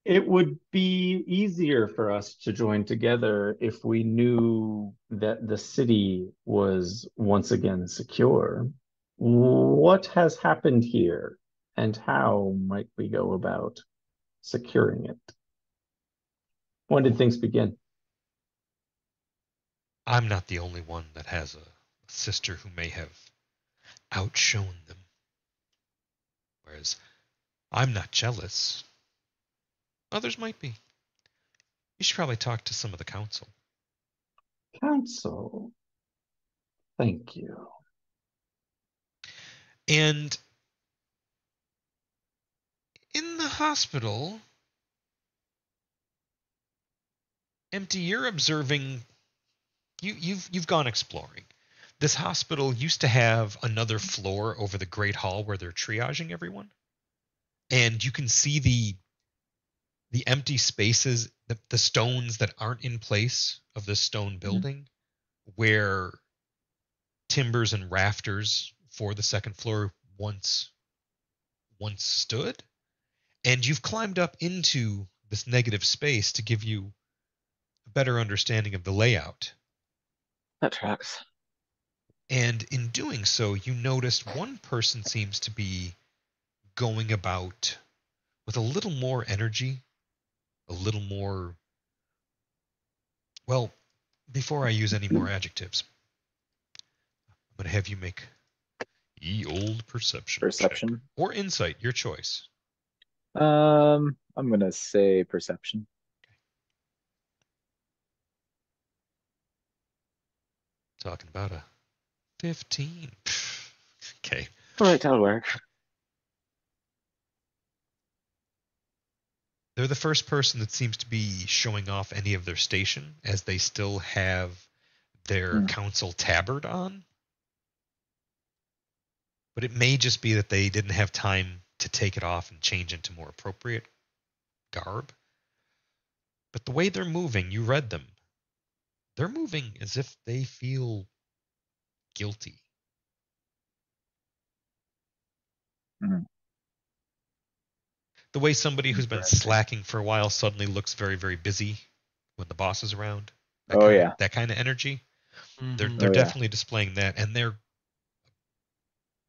It would be easier for us to join together if we knew that the city was once again secure. What has happened here, and how might we go about securing it? When did things begin? I'm not the only one that has a sister who may have outshone them. Whereas I'm not jealous. Others might be. You should probably talk to some of the council. Council. Thank you. And in the hospital, Empty, you're observing. You've gone exploring. This hospital used to have another floor over the Great Hall where they're triaging everyone, and you can see the empty spaces, the stones that aren't in place of this stone building, where timbers and rafters for the second floor once stood, and you've climbed up into this negative space to give you a better understanding of the layout. That tracks. And in doing so, you noticed one person seems to be going about with a little more energy, a little more. Well, before I use any more adjectives, I'm going to have you make ye old perception check. Or insight, your choice. I'm gonna say perception. Talking about a 15. Okay. All right, that'll work. They're the first person that seems to be showing off any of their station, as they still have their council tabard on. But it may just be that they didn't have time to take it off and change into more appropriate garb. But the way they're moving, you read them. They're moving as if they feel guilty. Mhm. The way somebody who's been Interesting. slacking for a while suddenly looks very, very busy when the boss is around. Oh, yeah. That kind of energy. They're Mhm. Oh, yeah. definitely displaying that, and they're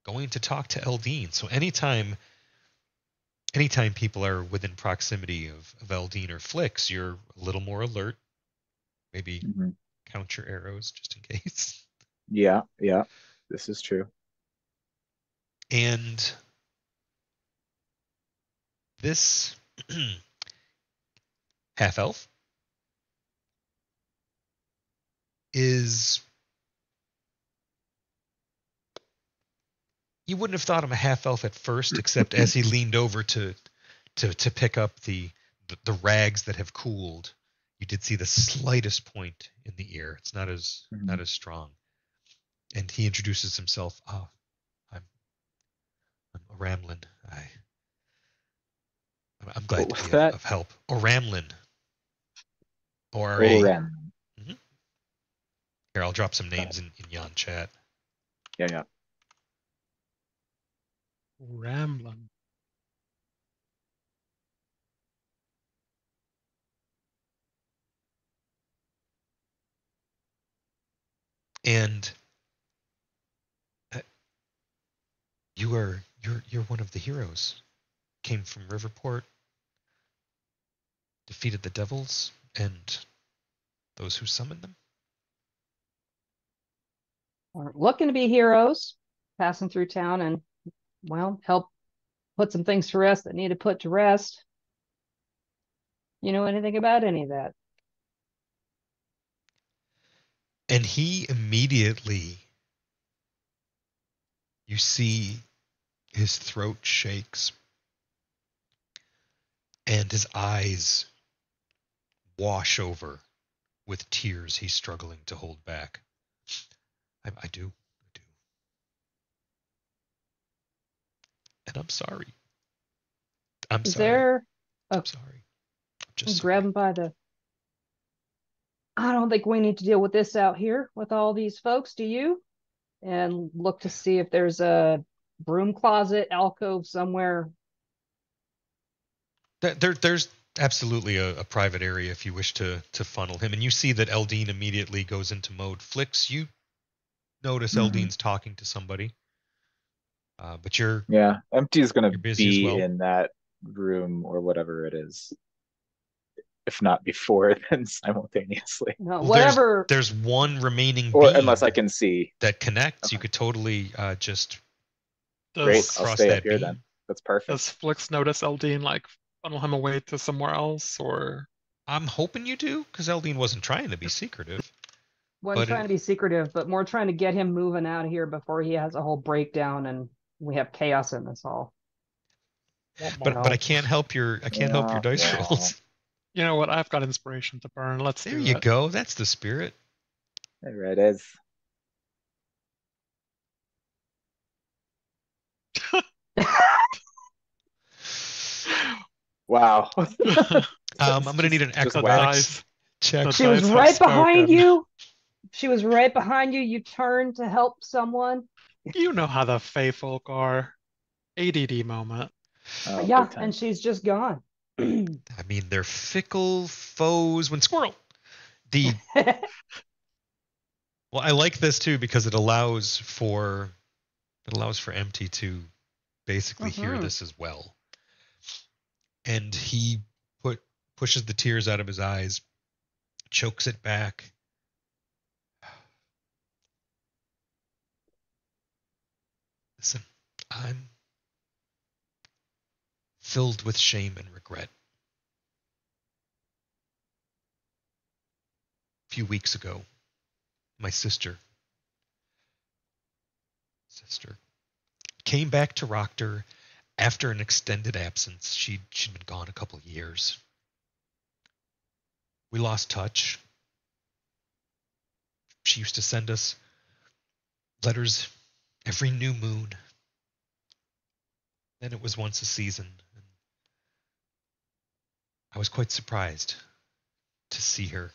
going to talk to Eldine. So anytime people are within proximity of Eldine or Flix, you're a little more alert. Maybe Mhm. count your arrows just in case. Yeah, yeah. This is true. And this half elf is, you wouldn't have thought him a half elf at first, except as he leaned over to pick up the rags that have cooled, you did see the slightest point in the ear. It's not as strong. And he introduces himself. Oh, I'm Oramlin. I'm glad What to was be that? of help. Oramlin. O-R-A. Oren. Here, I'll drop some names in Yon chat. Yeah, yeah. Ramblin'. And you're one of the heroes. Came from Riverport, defeated the devils and those who summoned them. Are looking to be heroes, passing through town and, well, help put some things to rest that need to put to rest. You know anything about any of that? And he immediately, you see his throat shakes and his eyes wash over with tears he's struggling to hold back. I do. And I'm sorry. I'm Is sorry. there I'm sorry. I'm just grab sorry. him by the, I don't think we need to deal with this out here with all these folks, do you? And look to see if there's a broom closet, alcove somewhere. There's absolutely a private area if you wish to funnel him. And you see that Eldine immediately goes into mode. Flix, you notice Eldine's talking to somebody. But you're Yeah. Empty's gonna You're busy as be well. in that room or whatever it is. If not before, then simultaneously. No, well, whatever. There's one remaining Or beam unless I can see. that connects. You Okay. could totally just Great. Does, I'll cross stay that up here beam. then. That's perfect. does Flix notice Eldine like funnel him away to somewhere else, or I'm hoping you do, because Eldine wasn't trying to be secretive. Wasn't but trying to be secretive, but more trying to get him moving out of here before he has a whole breakdown and we have chaos in this hall. But I can't help your dice Yeah. rolls. you know what? I've got inspiration to burn. Let's There do you it. go. That's the spirit. There it is. Wow. I'm gonna need an just The acrobatics dice. check. The She was dice have right behind spoken. you. She was right behind you. You turned to help someone. You know how the Fey folk are. ADD moment. Oh, Yeah, big time. and she's just gone. I mean, they're fickle foes when squirrel. Well, I like this too because it allows for Empty to basically hear this as well. And he pushes the tears out of his eyes, chokes it back. Listen, I'm filled with shame and regret. A few weeks ago, my sister came back to Rockter After an extended absence, she'd been gone a couple of years. We lost touch. She used to send us letters every new moon. Then it was once a season. And I was quite surprised to see her.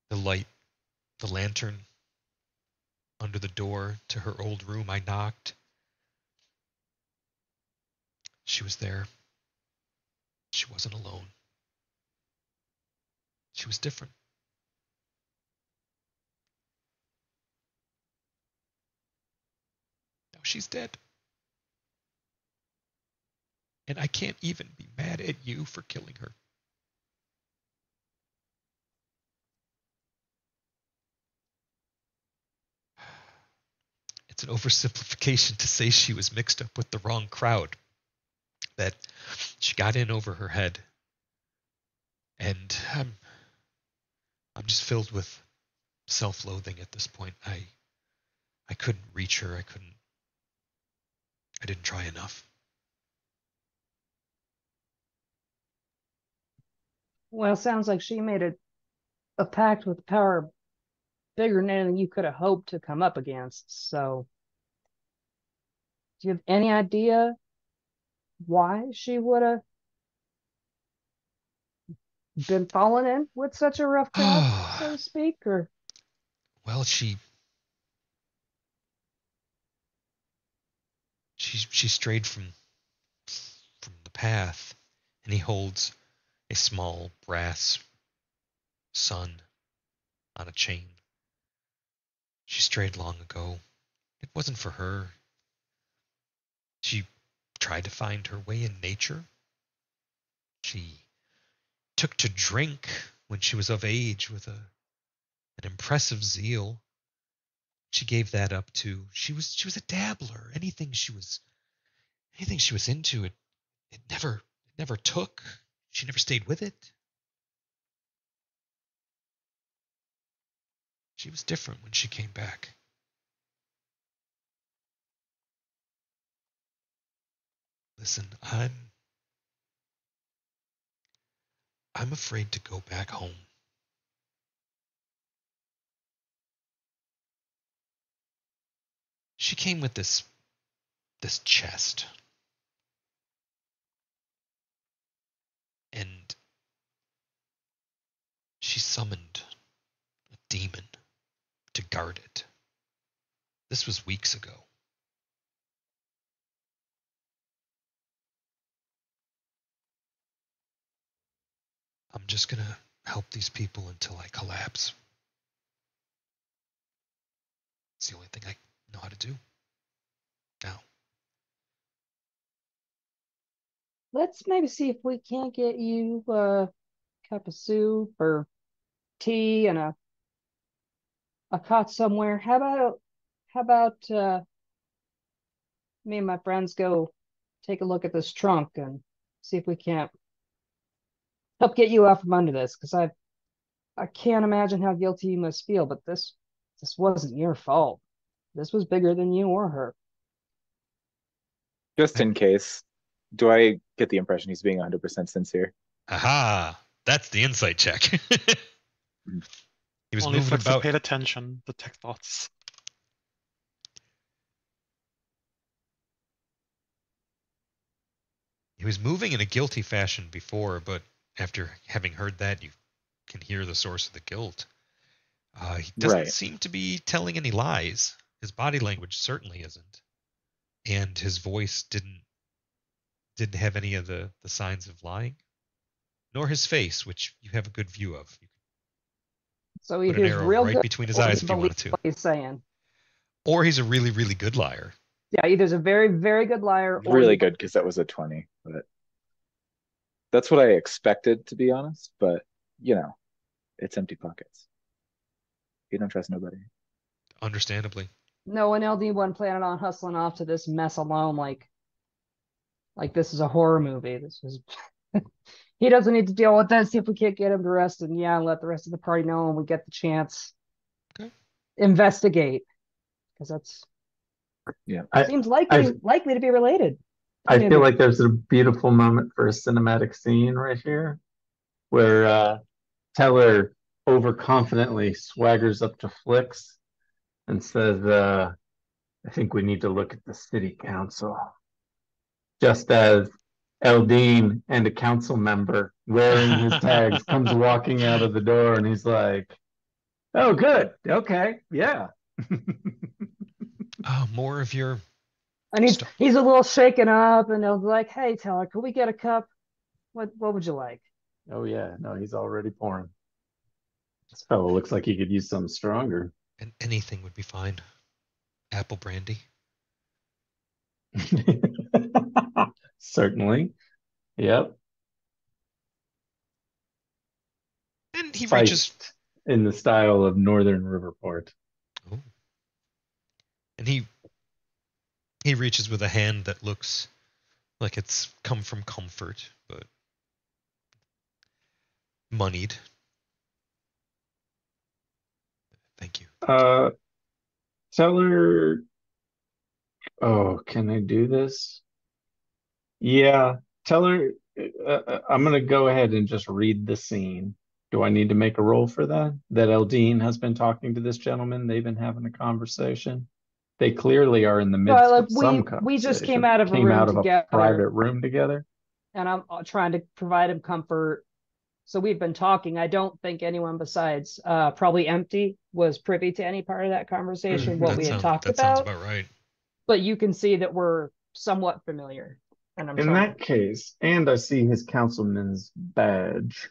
The light, the lantern under the door to her old room. I knocked. She was there. She wasn't alone. She was different. Now she's dead. And I can't even be mad at you for killing her. It's an oversimplification to say she was mixed up with the wrong crowd, that she got in over her head. And I'm just filled with self-loathing at this point. I couldn't reach her. I didn't try enough. Well, sounds like she made a pact with power bigger than anything you could have hoped to come up against. So, do you have any idea why she would have been falling in with such a rough crowd, so to speak? Or Well, she strayed from the path, and he holds a small brass sun on a chain. She strayed long ago. It wasn't for her. She tried to find her way in nature. She took to drink when she was of age with an impressive zeal. She gave that up too. She was a dabbler. Anything she was into, it never took. She never stayed with it. She was different when she came back. Listen, I'm afraid to go back home. She came with this chest. And she summoned a demon to guard it. This was weeks ago. I'm just gonna help these people until I collapse. It's the only thing I know how to do now. let's maybe see if we can't get you a cup of soup or tea and a cot somewhere. How about me and my friends go take a look at this trunk and see if we can't help get you out from under this? Because I can't imagine how guilty you must feel, but this wasn't your fault. This was bigger than you or her. Just in case, do I get the impression he's being 100% sincere? Aha! That's the insight check. He was Only moving Flix about. paid attention, detect thoughts. He was moving in a guilty fashion before, but after having heard that, you can hear the source of the guilt. He doesn't Right. seem to be telling any lies. His body language certainly isn't, and his voice didn't have any of the signs of lying, nor his face, which you have a good view of. You So can put either an he's arrow real right good between his or eyes he if you wanted believes to, what he's saying. or he's a really, really good liar. Yeah, either he's a very, very good liar or Really he good, because that was a 20. But that's what I expected, to be honest. But, it's empty pockets. You don't trust nobody. Understandably. no one LD wasn't planning on hustling off to this mess alone like this is a horror movie. This was he doesn't need to deal with this. See if we can't get him arrested, and yeah, let the rest of the party know when we get the chance. Okay. Investigate. Because Seems likely to be related. I Maybe. feel like there's a beautiful moment for a cinematic scene right here where Teller overconfidently swaggers up to Flix and says, I think we need to look at the city council. Just as Eldine and a council member wearing his tags comes walking out of the door and he's like, oh, good. Okay. Yeah. Oh, more of your And he's stuff. he's a little shaken up, and they'll be like, "Hey, Teller, can we get a cup? What would you like?" Oh, yeah. No, he's already pouring. This fellow looks like he could use something stronger. And anything would be fine. Apple brandy. Certainly. Yep. And he Fight reaches in the style of Northern Riverport. and he reaches with a hand that looks like it's come from comfort, but moneyed. Thank you. Teller. Oh, can I do this? Yeah, Teller. I'm gonna go ahead and just read the scene. Do I need to make a roll for that? That Eldine has been talking to this gentleman. They've been having a conversation. They clearly are in the midst Well, like, of some we just came conversation. out of a Came room out of a together. private room together. And I'm trying to provide him comfort. So we've been talking. I don't think anyone besides probably Empty was privy to any part of that conversation, what we had talked that sounds about. about right. But you can see that we're somewhat familiar. And I'm In trying. that case, and I see his councilman's badge.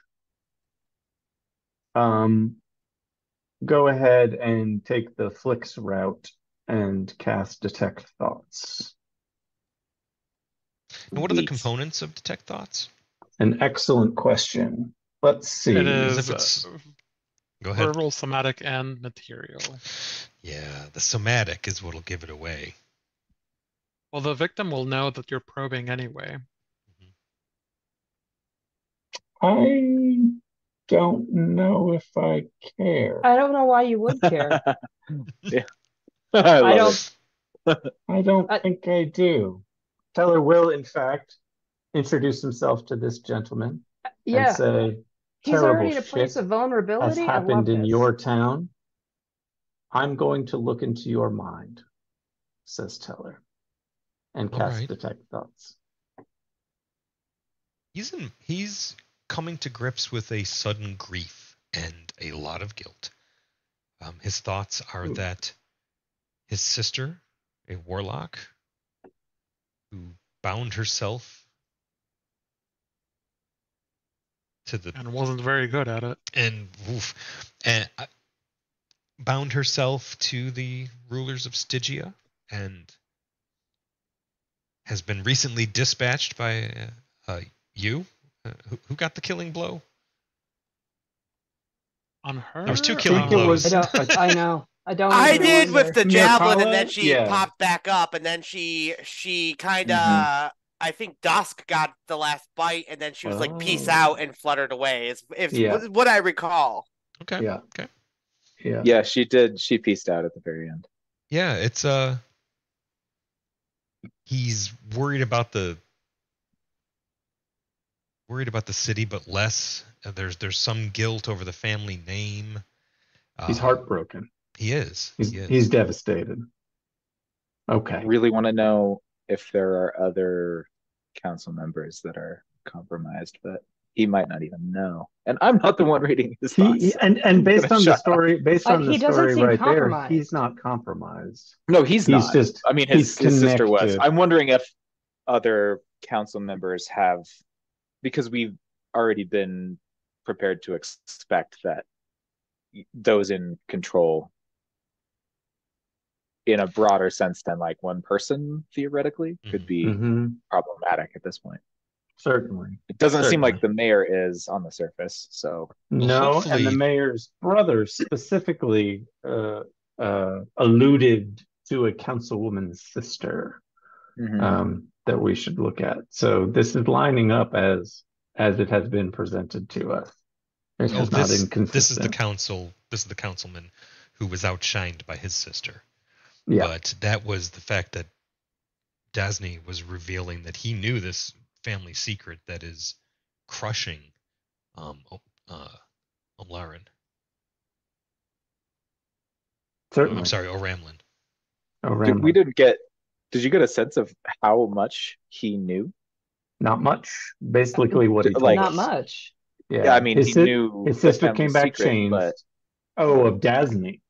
Go ahead and take the Flix route and cast Detect Thoughts. And what are the Sweet. components of Detect Thoughts? An excellent question. Let's see. It As is if it's- Go ahead. verbal, somatic, and material. Yeah, the somatic is what'll give it away. Well, the victim will know that you're probing anyway. I don't know if I care. I don't know why you would care. Yeah. I love don't- it. I don't think I do. Teller will, in fact, introduce himself to this gentleman Yeah. and say, He's terrible already in a place shit of has vulnerability. I love happened in this. your town. I'm going to look into your mind, says Teller, and All cast right. Detect Thoughts. He's coming to grips with a sudden grief and a lot of guilt. His thoughts are that his sister, a warlock, who bound herself to the And wasn't very good at it. and bound herself to the rulers of Stygia and has been recently dispatched by you. Who got the killing blow? On her? There was two I killing think it blows. was- I know. I don't. I even did remember. with the javelin, and Mirkala? then she Yeah. popped back up, and then she kind of. Mhm. I think Dusk got the last bite, and then she was like, "Peace Oh. out," and fluttered away. It's Yeah. what I recall. Okay. Yeah. Okay. Yeah. Yeah, she did. She pieced out at the very end. Yeah, it's he's worried about the city, but less. There's some guilt over the family name. He's heartbroken. He is. He's devastated. Okay. I really want to know if there are other council members that are compromised, but he might not even know. And I'm not the one reading his thoughts. And based on the Shut story, He doesn't seem right there, compromised. he's not compromised. No, he's not. Just I mean, he's his sister was. connected. I'm wondering if other council members have, because we've already been prepared to expect that those in control, in a broader sense than like one person theoretically, could be Mhm. problematic at this point. Certainly. It doesn't seem Certainly. like the mayor is on the surface, so No, hopefully- and the mayor's brother specifically alluded to a councilwoman's sister that we should look at. So this is lining up as it has been presented to us. It's Oh, just not inconsistent. this is the councilman who was outshined by his sister. Yeah. But that was the fact that Dasney was revealing that he knew this family secret that is crushing Omlarin. Certainly. I'm sorry, Oramlin. We didn't get. Did you get a sense of how much he knew? Not much. Basically, what he told Like, Not us. much. Yeah, I mean, he knew his the sister came family back secret, changed. but Oh, of Dasney.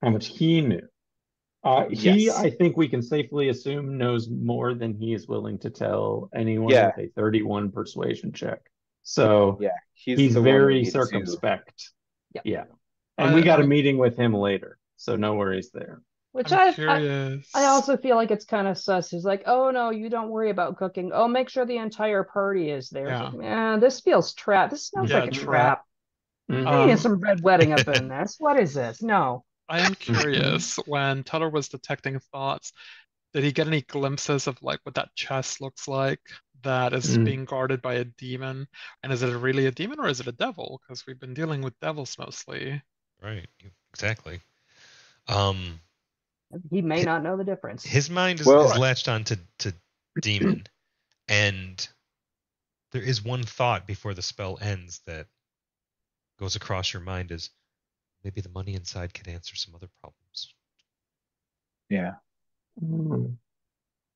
How much he knew. He, yes, I think we can safely assume, knows more than he is willing to tell anyone yeah, with a 31 persuasion check. So yeah, he's he's the one we very need to. circumspect. Yeah. Yeah. And we got a I'm meeting with him later. So no worries there. Which I'm I curious. also feel like it's kind of sus. He's like, oh no, you don't worry about cooking. Oh, make sure the entire party is there. It's Yeah. like, man, this feels trap. This smells Yeah, like a trap. trap. Mhm. I need Um, some red wedding up in this. What is this? No. I am curious, when Teller was detecting thoughts, did he get any glimpses of like what that chest looks like that is Mm. being guarded by a demon? And is it really a demon or is it a devil? Because we've been dealing with devils mostly. Right, exactly. Um, He may not know the difference. his mind is Well- latched on to demon, and there is one thought before the spell ends that goes across your mind: is maybe the money inside could answer some other problems. Yeah, Mm.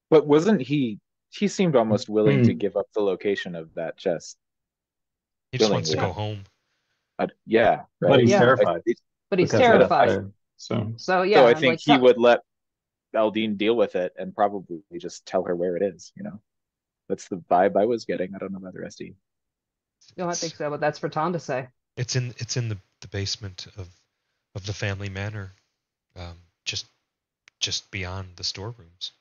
but wasn't he? He seemed almost willing Hmm. to give up the location of that chest. He just wants to Willingly. go home. Yeah, But right. he's Yeah. terrified. But he's because that's terrified. there. So So yeah, So I think like, he would let Aldine deal with it and probably just tell her where it is. That's the vibe I was getting. I don't know about the rest of you. No, I think so, but that's for Tom to say. It's in the basement of the family manor, just beyond the storerooms.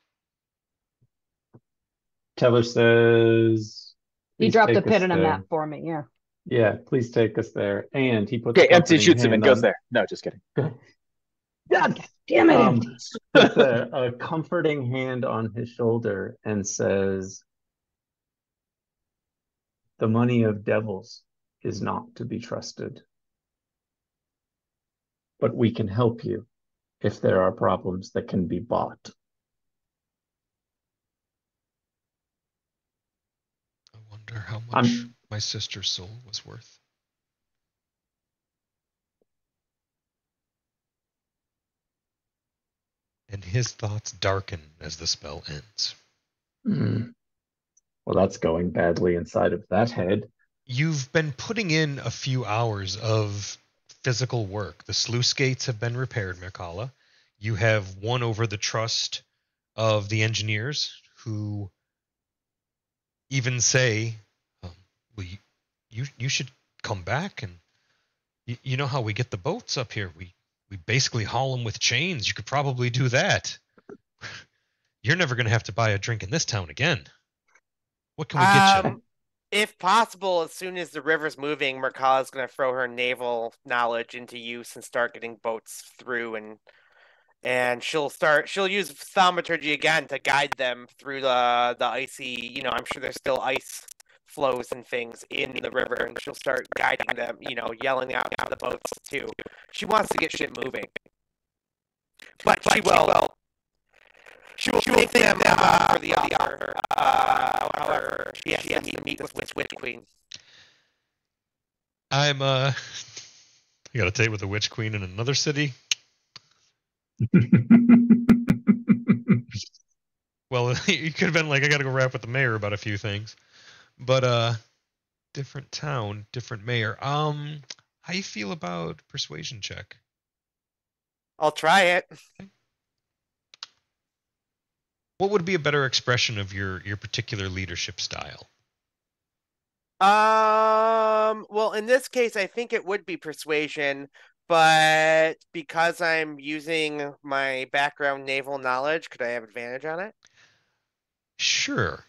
Teller says He "Please dropped a take pin us in a there." map for me. Yeah. Yeah, please take us there. And he puts Okay, a empty comforting shoots him and hand goes on- there. No, just kidding. God damn it. Um, puts a comforting hand on his shoulder and says, "The money of devils is not to be trusted. But we can help you if there are problems that can be bought." I wonder how much I'm- my sister's soul was worth. And his thoughts darken as the spell ends. Well, that's going badly inside of that head. You've been putting in a few hours of physical work. The sluice gates have been repaired, Mirkala. You have won over the trust of the engineers, who even say, well, you should come back, and you know how we get the boats up here. We basically haul them with chains. You could probably do that. You're never going to have to buy a drink in this town again. What can we get you? If possible, as soon as the river's moving, Merkala's going to throw her naval knowledge into use and start getting boats through, and she'll use thaumaturgy again to guide them through the icy. I'm sure there's still ice flows and things in the river, and she'll start guiding them. Yelling out to the boats too. She wants to get shit moving, but she will. She will take them for the offer. However, she has to meet with Witch Queen. I got a date with the Witch Queen in another city. Well, it could have been like, I got to go rap with the mayor about a few things, but different town, different mayor. How you feel about persuasion check? I'll try it. What would be a better expression of your particular leadership style? Well, in this case, I think it would be persuasion, but because I'm using my background naval knowledge, could I have advantage on it? Sure.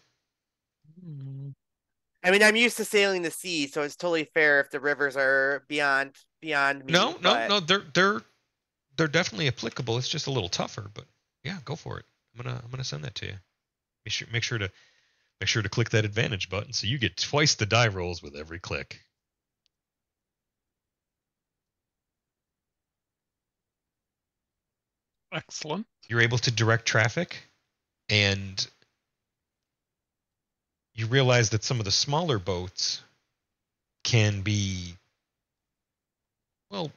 I mean, I'm used to sailing the sea, so it's totally fair if the rivers are beyond me. No, but- they're definitely applicable. It's just a little tougher, but yeah, go for it. I'm gonna send that to you. Make sure to click that advantage button so you get twice the die rolls with every click. Excellent. You're able to direct traffic, and you realize that some of the smaller boats can be, well,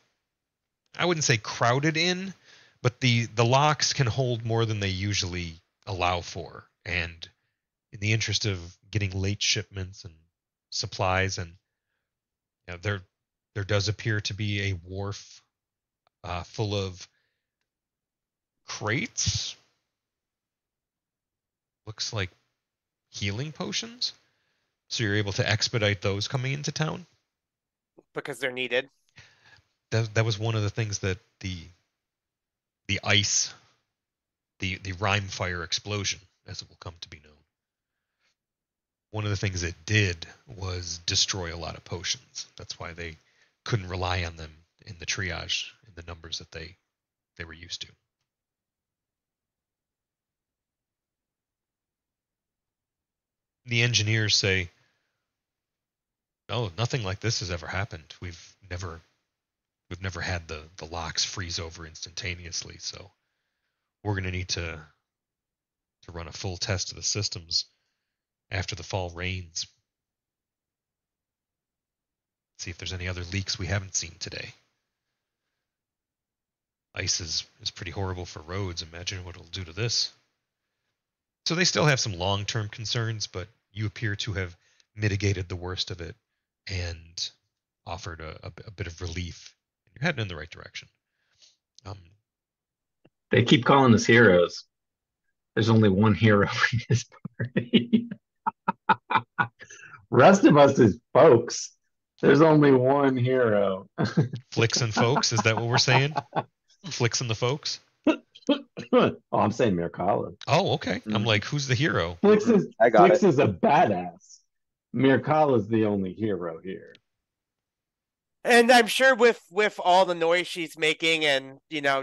I wouldn't say crowded in, but the locks can hold more than they usually allow for. And in the interest of getting late shipments and supplies, and there does appear to be a wharf full of crates. Looks like healing potions. So you're able to expedite those coming into town. Because they're needed. That was one of the things that the ice, the rime fire explosion, as it will come to be known. One of the things it did was destroy a lot of potions. That's why they couldn't rely on them in the triage in the numbers that they were used to. The engineers say, "Oh, nothing like this has ever happened. We've never had the locks freeze over instantaneously, so we're going to need to run a full test of the systems after the fall rains. See if there's any other leaks we haven't seen today. Ice is pretty horrible for roads. Imagine what it'll do to this." So they still have some long-term concerns, but you appear to have mitigated the worst of it and offered a bit of relief. You're heading in the right direction. They keep calling us heroes. There's only one hero in this party. Rest of us is folks. There's only one hero. Flicks and folks, is that what we're saying? Flicks and the folks? Oh, I'm saying Mirkala. Oh, okay. I'm like, who's the hero? Flix is I got Flix it. is a badass. Mirkala is the only hero here. And I'm sure with all the noise she's making and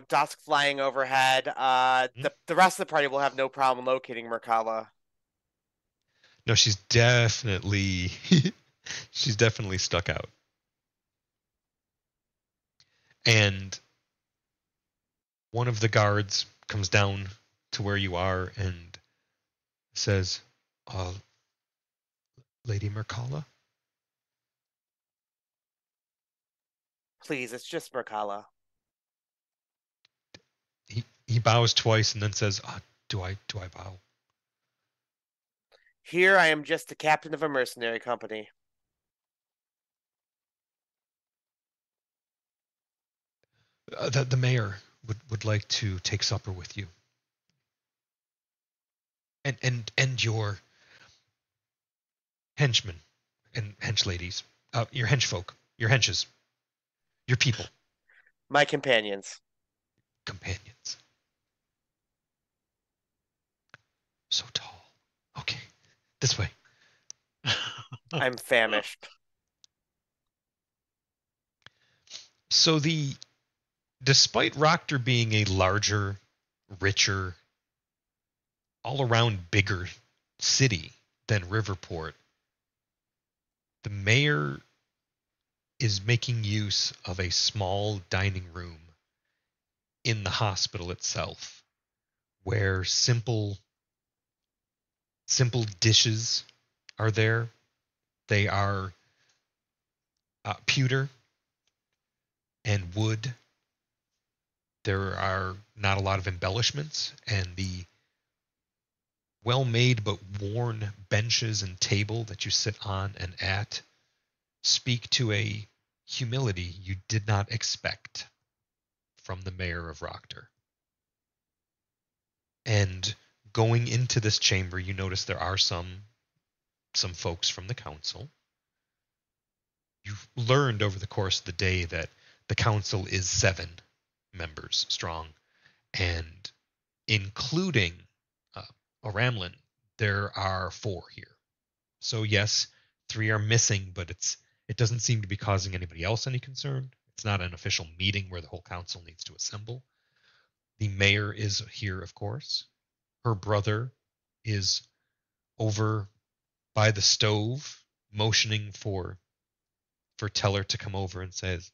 dusk flying overhead, the rest of the party will have no problem locating Mirkala. No, she's definitely stuck out. And one of the guards comes down to where you are and says, "Lady Mirkala?" Please, it's just Mirkala. He bows twice and then says, "Do I bow?" Here I am just the captain of a mercenary company. The mayor would like to take supper with you. And your henchmen and hench ladies, your hench folk, your henches, your people, My companions. companions. So tall. Okay, this way. I'm famished. So despite Roctor being a larger, richer, all-around bigger city than Riverport, the mayor is making use of a small dining room in the hospital itself, where simple dishes are there. They are pewter and wood. There are not a lot of embellishments, and the well-made but worn benches and table that you sit on and at speak to a humility you did not expect from the mayor of Roctor. And going into this chamber, you notice there are some folks from the council. You've learned over the course of the day that the council is 7 members strong, and including Oramlin, there are 4 here. So yes, 3 are missing, but it doesn't seem to be causing anybody else any concern. It's not an official meeting where the whole council needs to assemble. The mayor is here, of course. Her brother is over by the stove, motioning for Teller to come over, and says,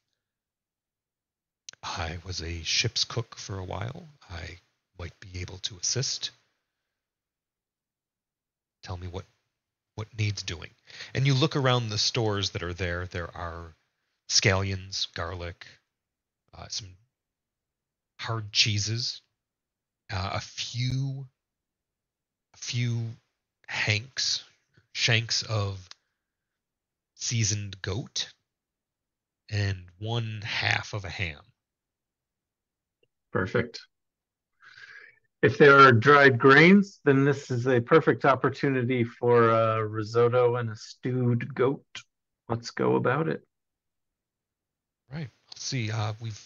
I was a ship's cook for a while. I might be able to assist. Tell me what needs doing. And you look around the stores that are there. There are scallions, garlic, some hard cheeses, a few shanks of seasoned goat, and one half of a ham. Perfect. If there are dried grains, then this is a perfect opportunity for a risotto and a stewed goat. Let's go about it. Right. Let's see. We've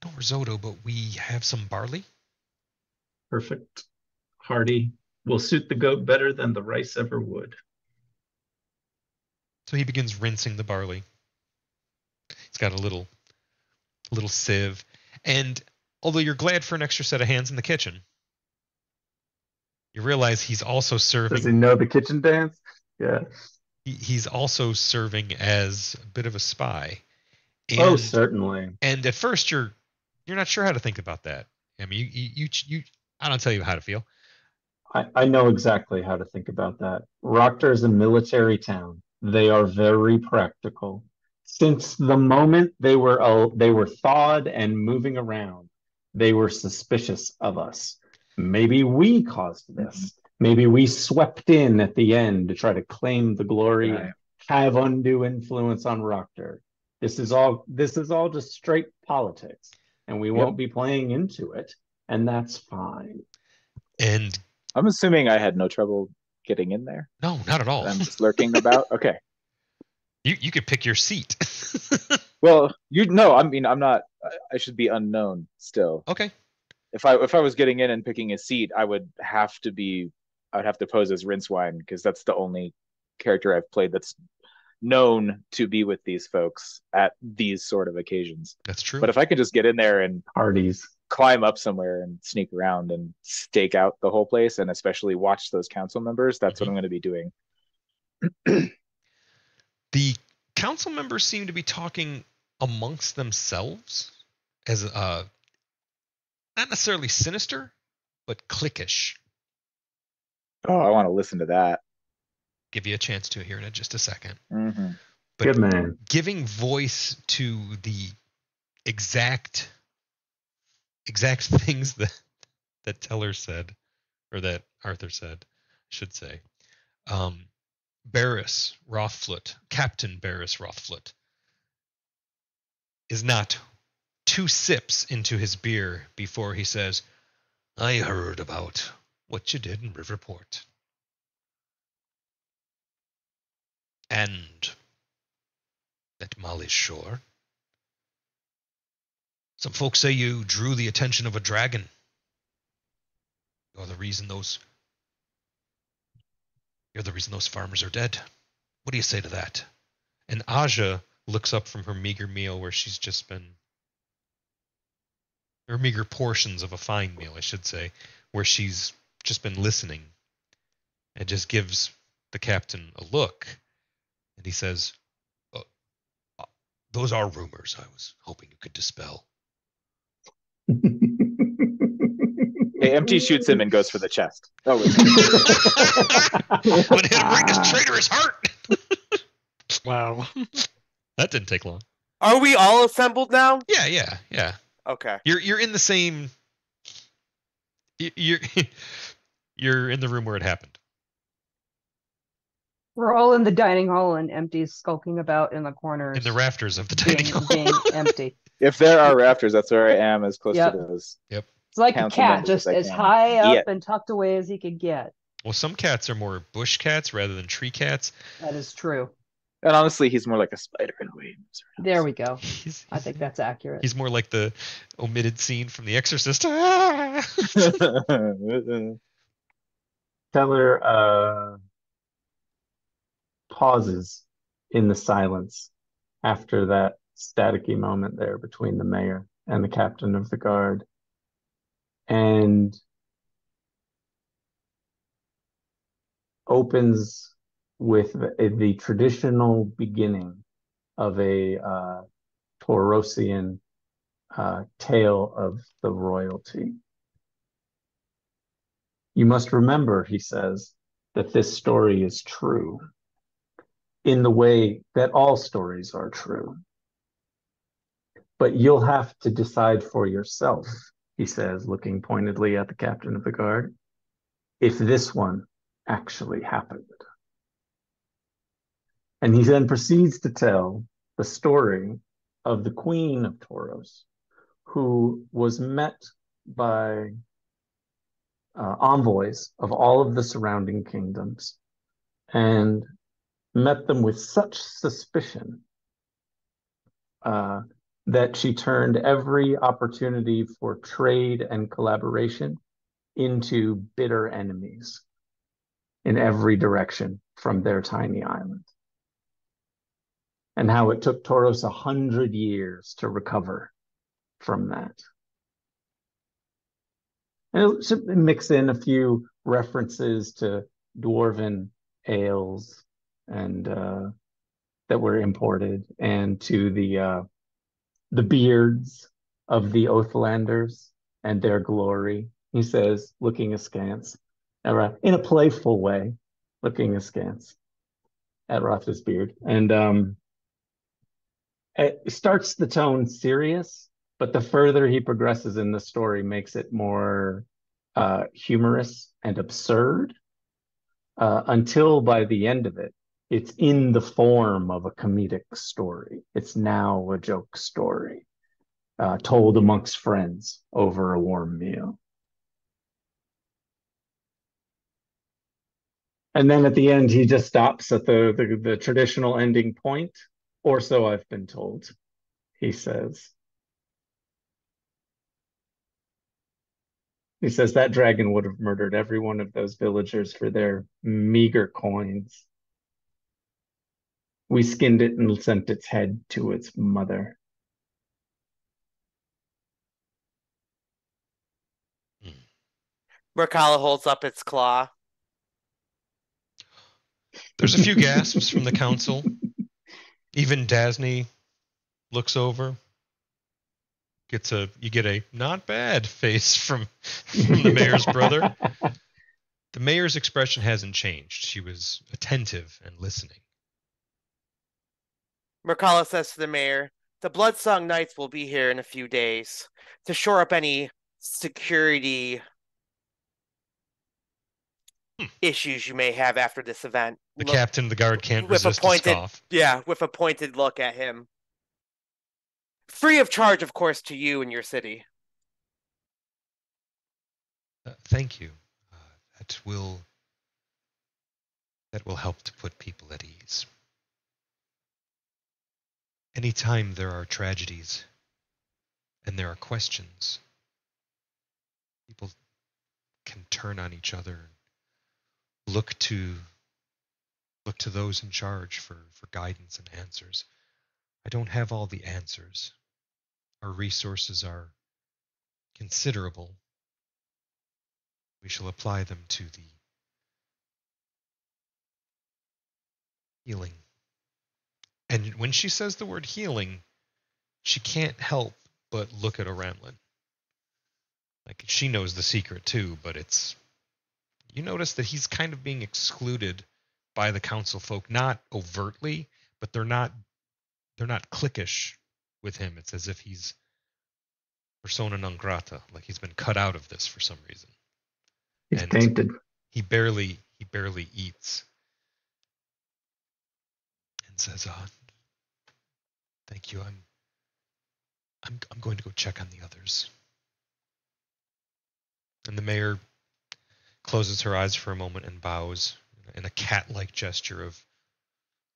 no risotto, but we have some barley. Perfect. Hearty. Will suit the goat better than the rice ever would. So he begins rinsing the barley. He's got a little sieve, and although you're glad for an extra set of hands in the kitchen, you realize he's also serving. Does he know the kitchen dance? Yeah. He's also serving as a bit of a spy. And, oh, certainly. And at first, you're not sure how to think about that. I mean, you I don't tell you how to feel. I know exactly how to think about that. Rockter is a military town. They are very practical. Since the moment they were thawed and moving around, they were suspicious of us. Maybe we caused this. Maybe we swept in at the end to try to claim the glory and have undue influence on Rockter. This is all just straight politics, and we won't be playing into it, and that's fine. And I'm assuming I had no trouble getting in there. No, not at all. I'm just lurking about. Okay. You could pick your seat. Well, I mean, I'm not. I should be unknown still. Okay. If I was getting in and picking a seat, I'd have to pose as Rincewine, because that's the only character I've played that's known to be with these folks at these sort of occasions. That's true. But if I could just get in there and parties, climb up somewhere and sneak around and stake out the whole place, and especially watch those council members, that's what I'm going to be doing. The council members seem to be talking amongst themselves as not necessarily sinister, but cliquish. Oh, I want to listen to that. Give you a chance to here in just a second. Mm-hmm. But good man. Giving voice to the exact things that Teller said, or that Arthur said, I should say. Barris Rothfoot, Captain Barris Rothfoot, is not 2 sips into his beer before he says, I heard about what you did in Riverport. And at Molly's Shore. Some folks say you drew the attention of a dragon. You're the reason those farmers are dead. What do you say to that? And Aja looks up from her meager meal where she's just been, or meager portions of a fine meal, I should say, where she's just been listening, and just gives the captain a look, and he says, those are rumors I was hoping you could dispel. Hey, MT shoots him and goes for the chest. Oh, wait. But he'll break this traitorous heart. Wow. That didn't take long. Are we all assembled now? Yeah. Okay. You're in the same. You're in the room where it happened. We're all in the dining hall, and Empty's skulking about in the corners. In the rafters of the dining hall. Being empty. If there are rafters, that's where I am, as close Yep. to those. Yep. It's like a Council cat, members just as I as can. high up Yeah. and tucked away as he could get. Well, some cats are more bush cats rather than tree cats. That is true. And honestly, he's more like a spider in a way. There we go. He's I think that's accurate. He's more like the omitted scene from The Exorcist. Teller pauses in the silence after that staticky moment there between the mayor and the captain of the guard, and opens with the traditional beginning of a Taurosian tale of the royalty. You must remember, he says, that this story is true in the way that all stories are true. But you'll have to decide for yourself, he says, looking pointedly at the captain of the guard, if this one actually happened. And he then proceeds to tell the story of the Queen of Tauros, who was met by envoys of all of the surrounding kingdoms and met them with such suspicion that she turned every opportunity for trade and collaboration into bitter enemies in every direction from their tiny island. And how it took Tauros 100 years to recover from that. And it mix in a few references to dwarven ales and that were imported, and to the beards of the Oathlanders and their glory. He says, looking askance, in a playful way, looking askance at Rotha's beard. And it starts the tone serious, but the further he progresses in the story makes it more humorous and absurd, until by the end of it, it's in the form of a comedic story. It's now a joke story, told amongst friends over a warm meal. And then at the end, he just stops at the traditional ending point, or so I've been told, he says. He says that dragon would have murdered every one of those villagers for their meager coins. We skinned it and sent its head to its mother. Murkala holds up its claw. There's a few gasps from the council. Even Dasney looks over. You get a not bad face from the mayor's brother. The mayor's expression hasn't changed. She was attentive and listening. Murkala says to the mayor, the Bloodsong Knights will be here in a few days to shore up any security issues you may have after this event. The captain of the guard can't resist a scoff. Yeah, with a pointed look at him. Free of charge, of course, to you and your city. Thank you. That will help to put people at ease. Anytime there are tragedies and there are questions, people can turn on each other and look to those in charge for guidance and answers. I don't have all the answers. Our resources are considerable. We shall apply them to the healing. And when she says the word healing, she can't help but look at Oranlin. Like, she knows the secret too, but you notice that he's kind of being excluded by the council folk, not overtly, but they're not cliquish with him. It's as if he's persona non grata, like he's been cut out of this for some reason. He's tainted. He barely eats. And says, thank you. I'm going to go check on the others. And the mayor closes her eyes for a moment and bows in a cat-like gesture of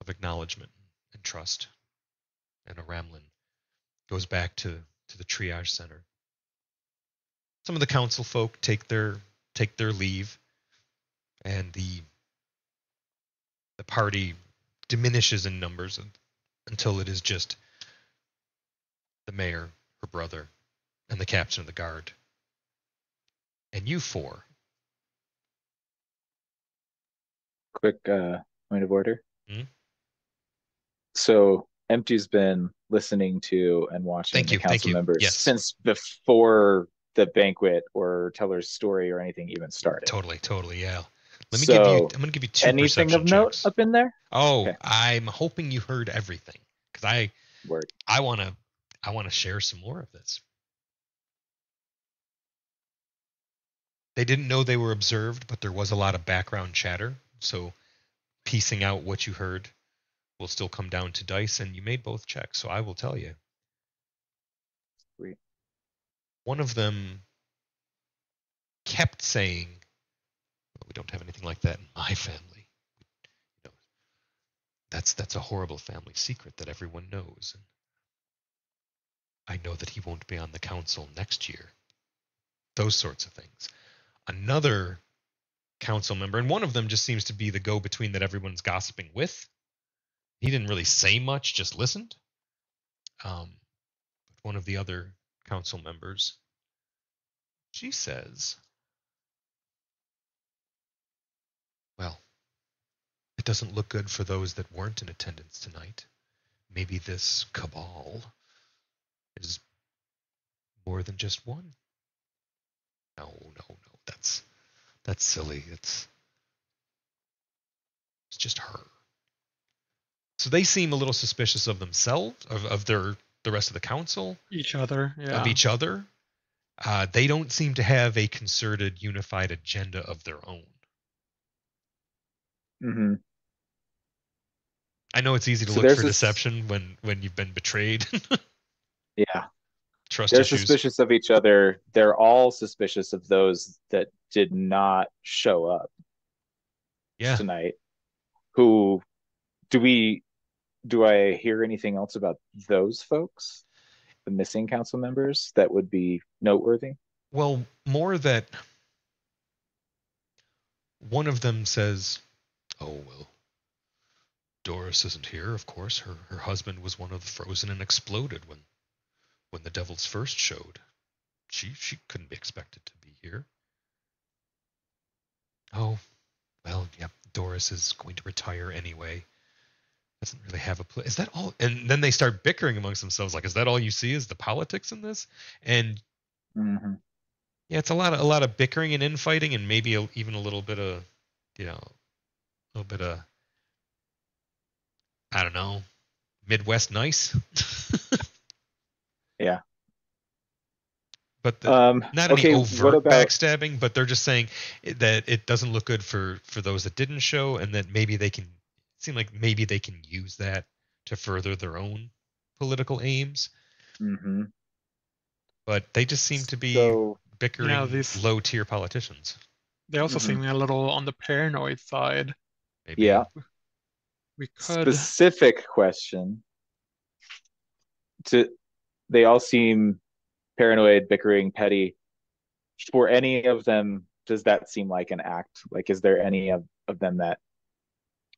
acknowledgement and trust. And Oramlin goes back to the triage center. Some of the council folk take their leave, and the party diminishes in numbers until it is just the mayor, her brother, and the captain of the guard. And you four. Quick point of order. Hmm? So Empty's been listening to and watching Thank the you, thank council you. members Yes. since before the banquet or Teller's story or anything even started. Totally, yeah. I'm So, gonna give you two anything perception of note checks. up in there? Oh, Okay. I'm hoping you heard everything because Word. I wanna share some more of this. They didn't know they were observed, but there was a lot of background chatter. So piecing out what you heard will still come down to dice, and you made both checks, so I will tell you. Sweet. One of them kept saying, well, we don't have anything like that in my family. You know, that's a horrible family secret that everyone knows. And I know that he won't be on the council next year. Those sorts of things. Another council member, and one of them just seems to be the go-between that everyone's gossiping with. He didn't really say much, just listened. But one of the other council members, she says, well, it doesn't look good for those that weren't in attendance tonight. Maybe this cabal is more than just one. No, that's silly. It's just her. So they seem a little suspicious of themselves, of the rest of the council, Each other, yeah. of each other. They don't seem to have a concerted, unified agenda of their own. Mm-hmm. I know it's easy to So look for there's this- deception when you've been betrayed. Yeah. Trust They're issues. suspicious of each other. They're all suspicious of those that did not show up Yeah. tonight. Who do I hear anything else about those folks? The missing council members that would be noteworthy? Well, more that one of them says, oh, well, Doris isn't here, of course. Her husband was one of the frozen and exploded when the devils first showed. She couldn't be expected to be here. Oh, well, yeah, Doris is going to retire anyway. Doesn't really have a place. Is that all? And then they start bickering amongst themselves. Like, is that all you see? Is the politics in this? And Mm-hmm. yeah, it's a lot of bickering and infighting, and maybe even a little bit of, a little bit of, I don't know, Midwest nice. Yeah. But not okay, any what overt about backstabbing, but they're just saying that it doesn't look good for those that didn't show, and that maybe they can use that to further their own political aims. Mm-hmm. But they just seem to be So bickering Yeah, these- low-tier politicians. They also Mhm. seem a little on the paranoid side. Maybe. yeah, We could. specific question. They all seem paranoid, bickering, petty. For any of them, does that seem like an act? Like, is there any of them that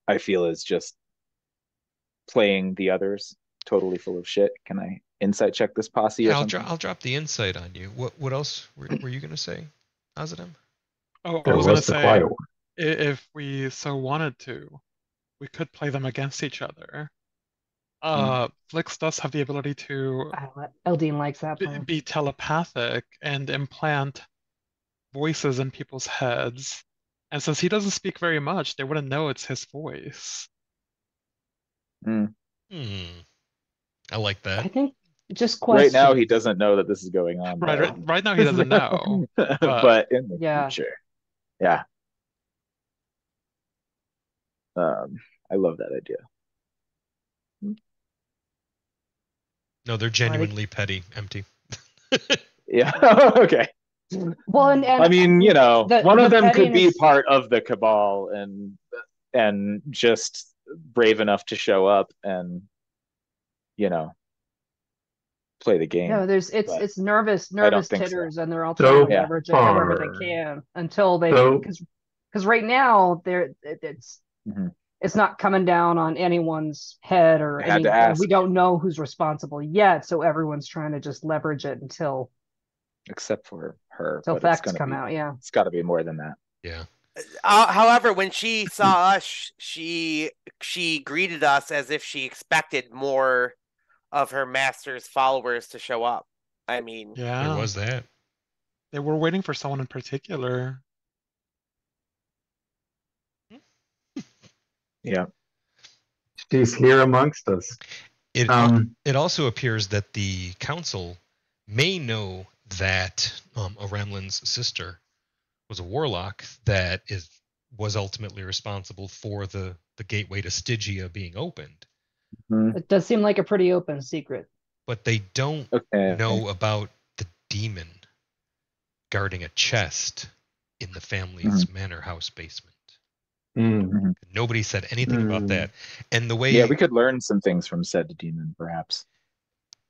I feel is just playing the others totally full of shit? Can I insight check this posse or Yeah, something? I'll drop the insight on you. What else were you gonna say, Azadam? Oh, I There was gonna was the say, quiet one. if we so wanted to, we could play them against each other. Flix does have the ability to Eldine likes that plan. be telepathic and implant voices in people's heads. And since he doesn't speak very much, they wouldn't know it's his voice. Mm. I like I that. think just Right now, question. he doesn't know that this is going on. Right now he doesn't know. But in the Yeah. future, yeah. I love that idea. No, they're genuinely petty, empty. Yeah. Okay. Well, and I mean, one the of them could be pettiness- part of the cabal and just brave enough to show up and play the game. No, but it's nervous I don't think so. titters, and they're all So trying to leverage it however they far- can until they So- because right now it's Mhm. it's not coming down on anyone's head or I had to anything. ask. We don't know who's responsible yet, so everyone's trying to just leverage it until Except for her. but it's facts gonna come be- out. Yeah. It's got to be more than that. Yeah. However, when she saw us, she greeted us as if she expected more of her master's followers to show up. I mean, There Yeah. was that. They were waiting for someone in particular. Yeah. She's here amongst us. It Um, it also appears that the council may know that Aramlin's sister was a warlock that was ultimately responsible for the gateway to Stygia being opened, Mhm. It does seem like a pretty open secret. but they don't Okay. know about the demon guarding a chest in the family's manor house basement. mm, Nobody said anything about Hmm. that. And the way Yeah, we could learn some things from said demon, perhaps.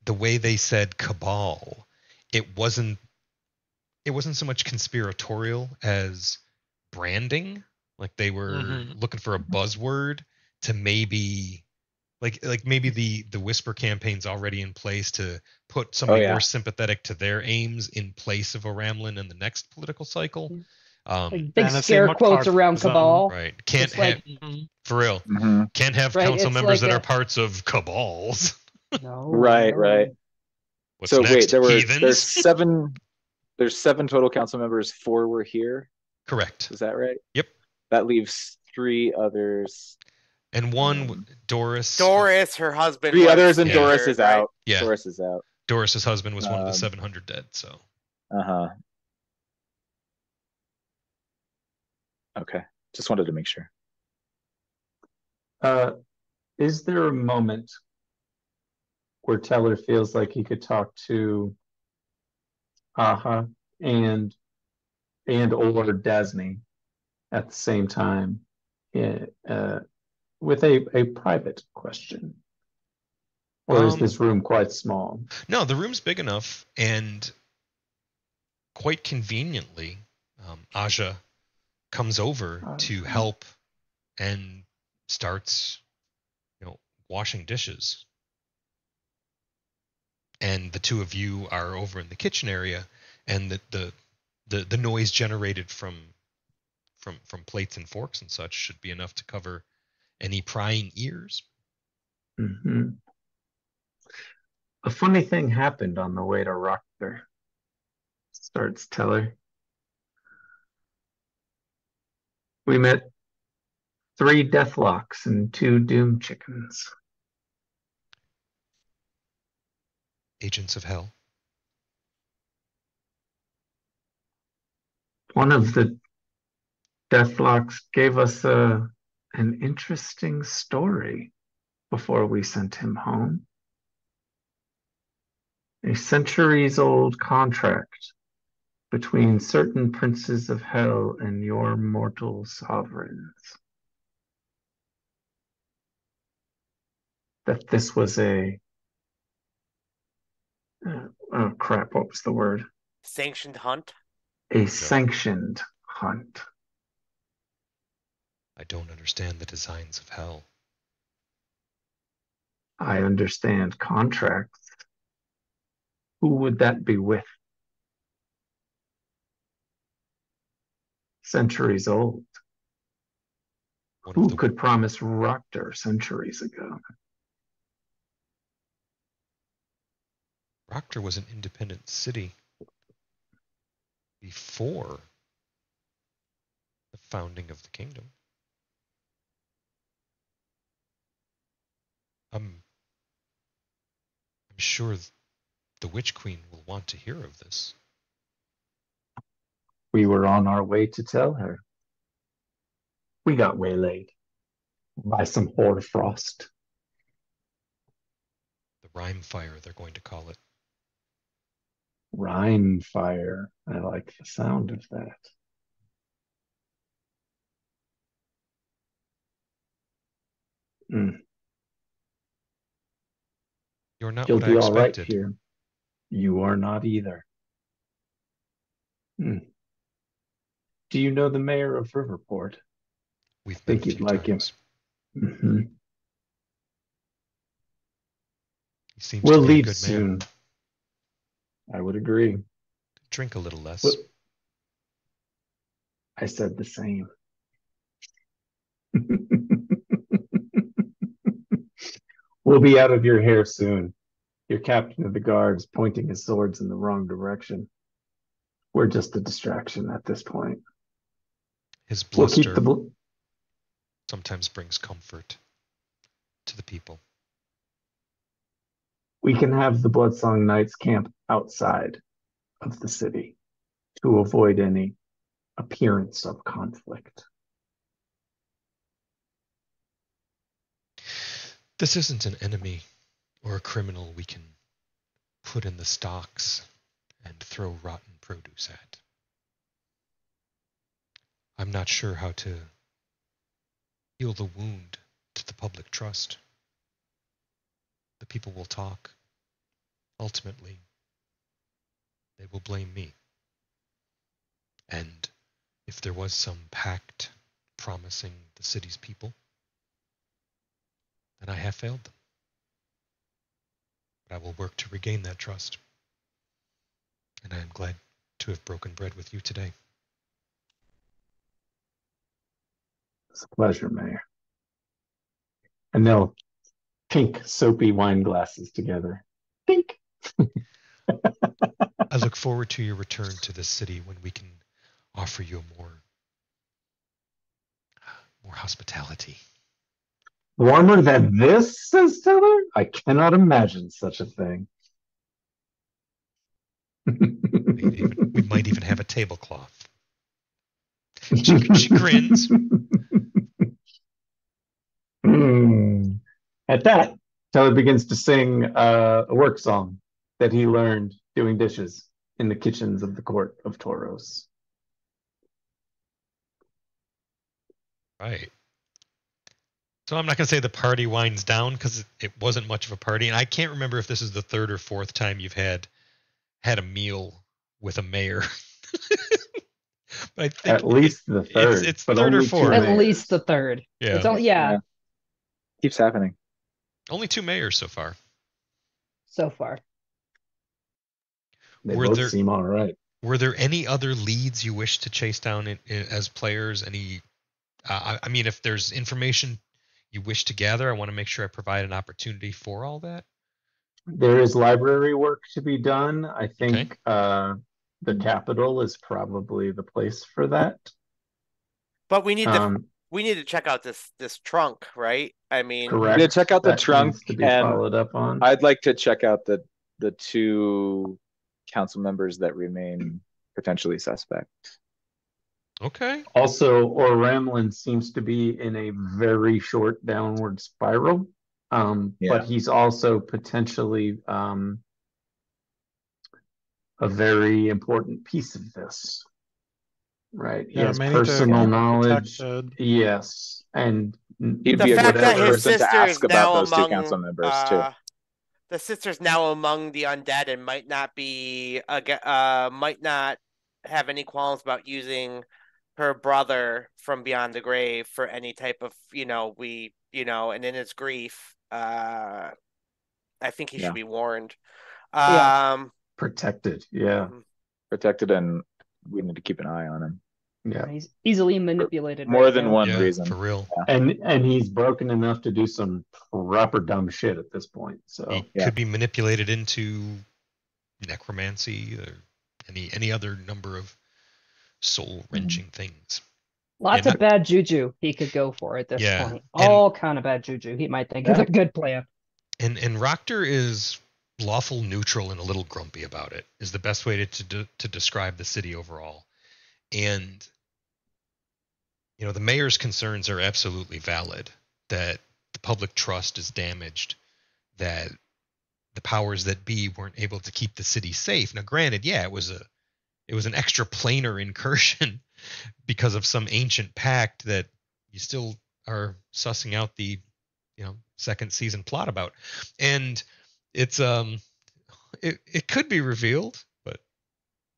the way they said cabal, it wasn't so much conspiratorial as branding. Like they were Mhm. looking for a buzzword to maybe maybe the whisper campaign's already in place to put somebody yeah. more sympathetic to their aims in place of O'Ramlin in the next political cycle. Like big Fantasy scare quotes around McCarthyism. Cabal. Right. Can't It's like have Mhm. for real. Mhm. Can't have Right, council it's members like that are a- parts of cabals. no, Right, no. right. What's So next? wait, Heathens? there's 7 total council members, 4 were here. Correct. Is that right? Yep. That leaves 3 others. And one Doris. Doris, her husband, 3 was others, and Yeah. Doris injured, is right? out. Yeah. Doris is out. Doris's husband was one of the Um, 700 dead. So Uh-huh. Okay. Just wanted to make sure. Is there a moment where Teller feels like he could talk to Aha and or Dasney at the same time, with a private question? Or is this room quite small? no, the room's big enough, and quite conveniently, Aja comes over to help and starts, washing dishes. And the two of you are over in the kitchen area, and the noise generated from plates and forks and such should be enough to cover any prying ears. Mhm. A funny thing happened on the way to Rockter, starts Teller. We met 3 Deathlocks and 2 Doom Chickens. Agents of Hell. One of the Deathlocks gave us an interesting story before we sent him home. A centuries-old contract between certain princes of hell and your mortal sovereigns. That this was oh crap, what was the word? Sanctioned hunt. A sanctioned hunt. I don't understand the designs of hell. I understand contracts. Who would that be with? Centuries old. One Who of the could promise Rockter centuries ago? Rockter was an independent city before the founding of the kingdom. I'm sure the Witch Queen will want to hear of this. We were on our way to tell her. We got waylaid by some hoarfrost. The Rime Fire, they're going to call it. Rime fire. I like the sound of that. You're not You'll what I be all right expected. here. You are not either. Do you know the mayor of Riverport? We've Think met a you'd few like him. times. He seems We'll to be a leave good soon. man. I would agree. Drink a little less. Well, I said the same. We'll be out of your hair soon. Your captain of the guard is pointing his swords in the wrong direction. We're just a distraction at this point. His We'll keep bluster the sometimes brings comfort to the people. we can have the Bloodsong Knights camp outside of the city to avoid any appearance of conflict. This isn't an enemy or a criminal we can put in the stocks and throw rotten produce at. I'm not sure how to heal the wound to the public trust. The people will talk. Ultimately, they will blame me. And if there was some pact promising the city's people, then I have failed them. But I will work to regain that trust. And I am glad to have broken bread with you today. It's a pleasure, Mayor. And they'll pink soapy wine glasses together. Pink. I look forward to your return to this city when we can offer you more hospitality. Warmer than this, says Taylor? I cannot imagine such a thing. We might even have a tablecloth. She grins. At that, Taylor begins to sing a work song that he learned doing dishes in the kitchens of the court of Tauros. Right. So I'm not going to say the party winds down because it wasn't much of a party. And I can't remember if this is the third or fourth time you've had a meal with a mayor. But I think At least the third. It's but third or only two fourth. At mayors. least the third. Yeah. It's only, yeah, Keeps happening. Only 2 mayors so far. so far. They Were both there- seem all right. Were there any other leads you wish to chase down as players? Any? I mean, if there's information you wish to gather, I want to make sure I provide an opportunity for all that. There is library work to be done. I think the capital is probably the place for that. But we need Um, to check out this trunk, right? I mean, correct. Yeah, check out the That trunk, needs to be and followed up on. I'd like to check out the 2 council members that remain potentially suspect. Okay. Also, Ramlin seems to be in a very short downward spiral. But he's also potentially a very important piece of this. Right. He Yeah, has may need to personal keep knowledge. protected. Yes. And He'd the be a fact good that his person to sister ask is about now those 2 among council members too. the sister's now among the undead and might not be might not have any qualms about using her brother from beyond the grave for any type of and in his grief I think he should be warned. protected. Yeah. Protected, and we need to keep an eye on him. Yeah. He's easily manipulated. More right than now. one Yeah, reason. for real. And he's broken enough to do some proper dumb shit at this point. So He could be manipulated into necromancy or any other number of soul-wrenching things. Lots And of bad juju he could go for at this Yeah, point. and- All kind of bad juju. He might think is a good plan. And Roctor is lawful neutral and a little grumpy about it, is the best way to describe the city overall. And the mayor's concerns are absolutely valid, that the public trust is damaged, that the powers that be weren't able to keep the city safe. Now granted, it was an extra planar incursion because of some ancient pact that you still are sussing out the second season plot about. And it's it could be revealed, but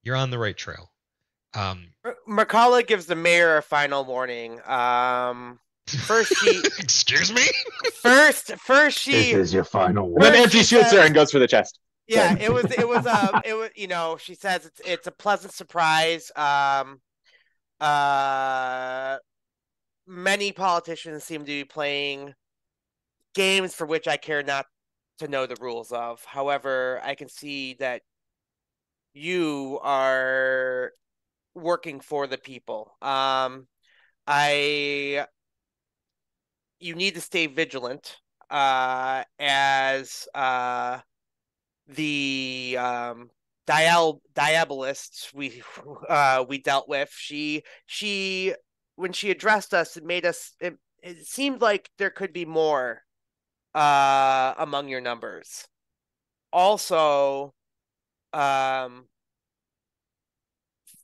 you're on the right trail. Mercala gives the mayor a final warning. First she Excuse me? first this she is your final And word. then First Angie she shoots her says- and goes for the chest. yeah, it was she says it's a pleasant surprise. many politicians seem to be playing games for which I care not to know the rules of. However, I can see that you are working for the people. You need to stay vigilant as the diabolists we dealt with. She when she addressed us, it seemed like there could be more among your numbers. Also,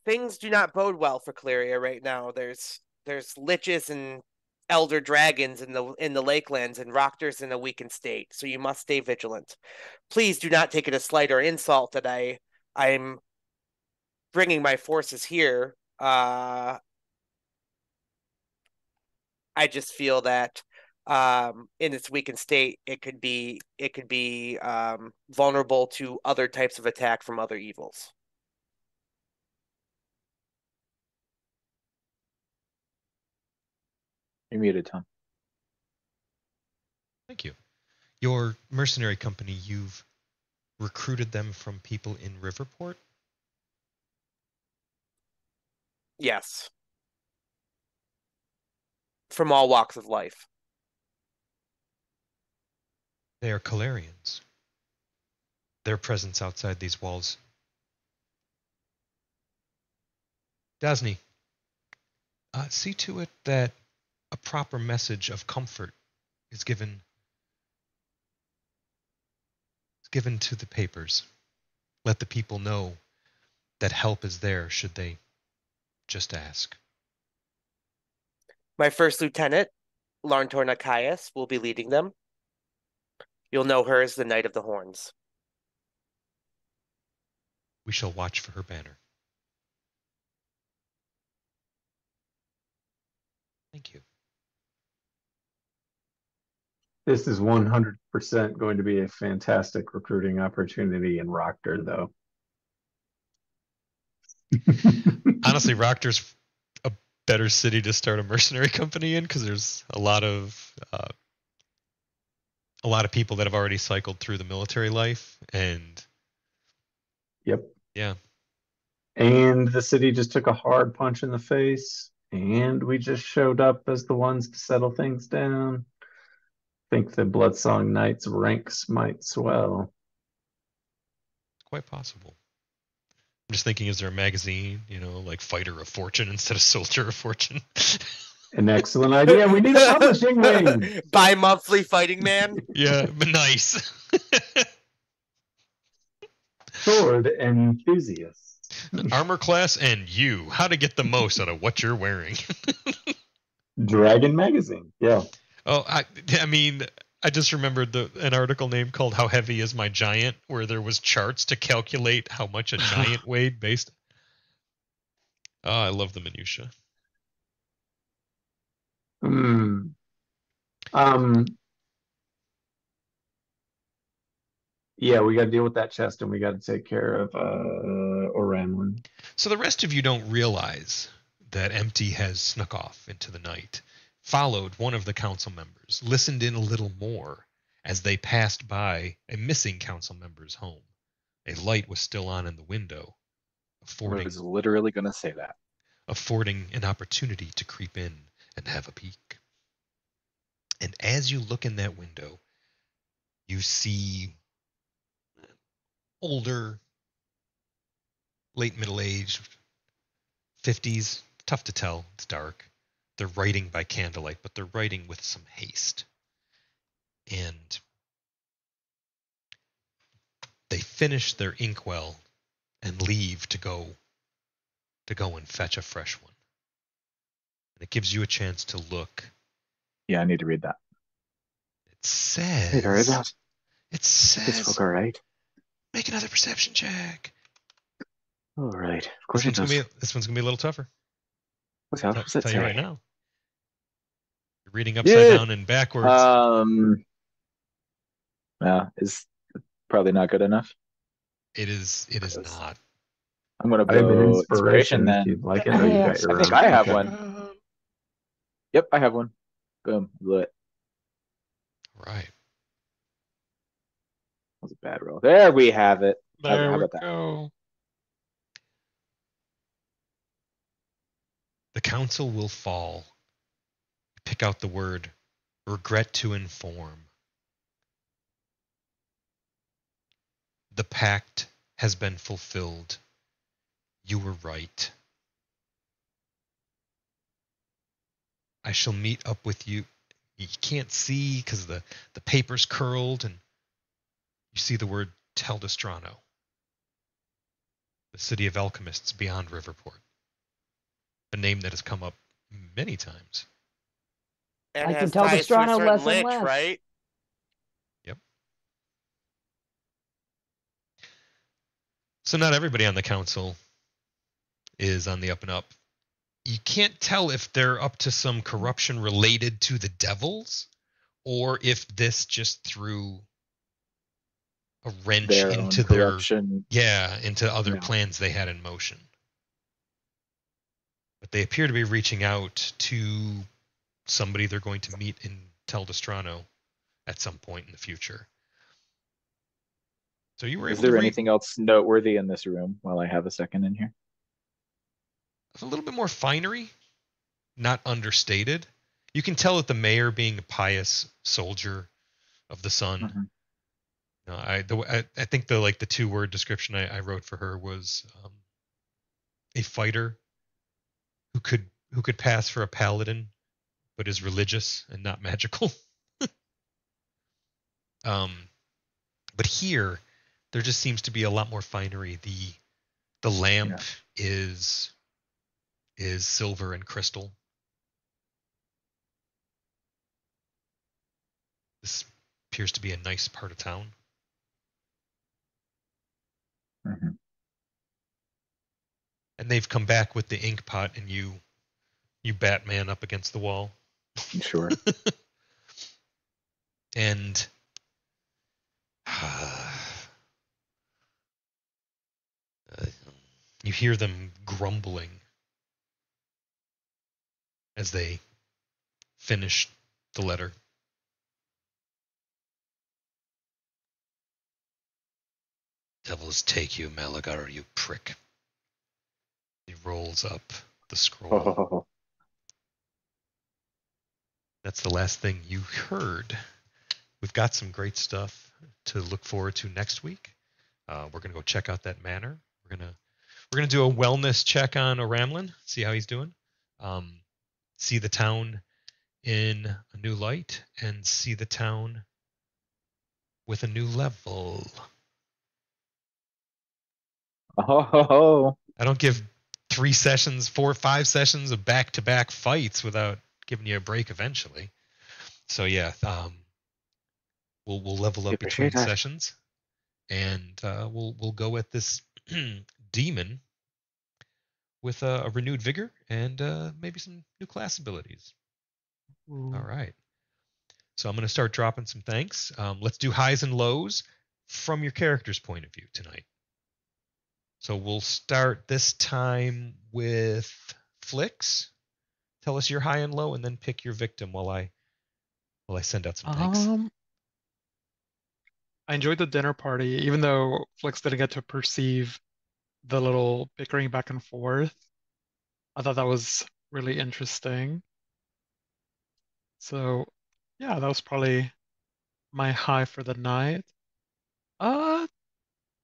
things do not bode well for Cleria right now. There's liches and elder dragons in the lakelands, and Roctor's in a weakened state, so you must stay vigilant. Please do not take it as slight or insult that I'm bringing my forces here. I just feel that in its weakened state, it could be vulnerable to other types of attack from other evils. You're muted, Tom. Thank you. Your mercenary company, you've recruited them from people in Riverport? Yes. From all walks of life. They are Calarians. Their presence outside these walls. Dasni, see to it that a proper message of comfort is given to the papers. Let the people know that help is there should they just ask. My first lieutenant, Larntor Nakias, will be leading them. You'll know her as the Knight of the Horns. We shall watch for her banner. Thank you. This is 100% going to be a fantastic recruiting opportunity in Roctor, though. Honestly, Roctor's a better city to start a mercenary company in because there's a lot of people that have already cycled through the military life, and Yep. Yeah. And the city just took a hard punch in the face, and we just showed up as the ones to settle things down. I think the Bloodsong Knights ranks might swell. Quite possible. I'm just thinking, is there a magazine, like Fighter of Fortune instead of Soldier of Fortune? An excellent idea. We need a publishing wing. Bi-monthly Fighting Man. Yeah, but nice. Sword enthusiast. Armor class and you. How to get the most out of what you're wearing. Dragon Magazine. Yeah. Oh, I mean, I just remembered an article name called "How Heavy Is My Giant," where there was charts to calculate how much a giant weighed based. Oh, I love the minutia. Yeah, we got to deal with that chest, and we got to take care of Oranlin. So the rest of you don't realize that Empty has snuck off into the night, followed one of the council members, listened in a little more as they passed by a missing council member's home. A light was still on in the window, I was literally going to say that. Affording an opportunity to creep in and have a peek. And as you look in that window, you see older, late middle-aged, 50s, tough to tell, it's dark. They're writing by candlelight, but they're writing with some haste. And they finish their inkwell and leave to go and fetch a fresh one. And it gives you a chance to look. Yeah, I need to read that. It says... Hey, there is that. It says... This book, all right. Make another perception check. All right. Of course this one's gonna be a little tougher. What's that? I'll tell you right now. You're reading upside down and backwards. Yeah, is probably not good enough. It is not. I'm gonna I have an go inspiration inspiration if then. you'd like it, or you got Yes. your I think own. I have Okay. one. Yep, I have one. Boom, blew it. Right. That was a bad roll. There we have it. How There we about that? go. The council will fall. Pick out the word regret to inform. The pact has been fulfilled. You were right. I shall meet up with you. You can't see because the paper's curled, and you see the word Teldestrano, the city of alchemists beyond Riverport, a name that has come up many times. And I can has tell ties to a Destrano certain less and lich, less. right? Yep. So not everybody on the council is on the up and up. You can't tell if they're up to some corruption related to the devils, or if this just threw a wrench Their own into corruption. into other Yeah. plans they had in motion. But they appear to be reaching out to somebody they're going to meet in Teldestrano at some point in the future. So you were Is able to there read anything else noteworthy in this room while I have a second in here? a little bit more finery, not understated. You can tell that the mayor, being a pious soldier of the sun, Mhm. I think the 2-word description I wrote for her was a fighter who could pass for a paladin, but is religious and not magical. But here, there just seems to be a lot more finery. The lamp is silver and crystal. This appears to be a nice part of town. Mhm. And they've come back with the ink pot, and you Batman up against the wall. Sure. And you hear them grumbling as they finish the letter. Devils take you, Malagar, you prick. He rolls up the scroll. Oh. That's the last thing you heard. We've got some great stuff to look forward to next week. We're gonna go check out that manor. We're gonna do a wellness check on Oramlin, see how he's doing. See the town in a new light, and see the town with a new level. Oh. I don't give 3 sessions, 4 or 5 sessions of back-to-back fights without giving you a break eventually. So yeah, we'll level up between Appreciate that. sessions, and we'll go with this demon with a renewed vigor and maybe some new class abilities. Ooh. All right. So I'm going to start dropping some thanks. Let's do highs and lows from your character's point of view tonight. So we'll start this time with Flix. Tell us your high and low, and then pick your victim while I send out some thanks. I enjoyed the dinner party, even though Flix didn't get to perceive the little bickering back and forth. I thought that was really interesting. So, yeah, that was probably my high for the night.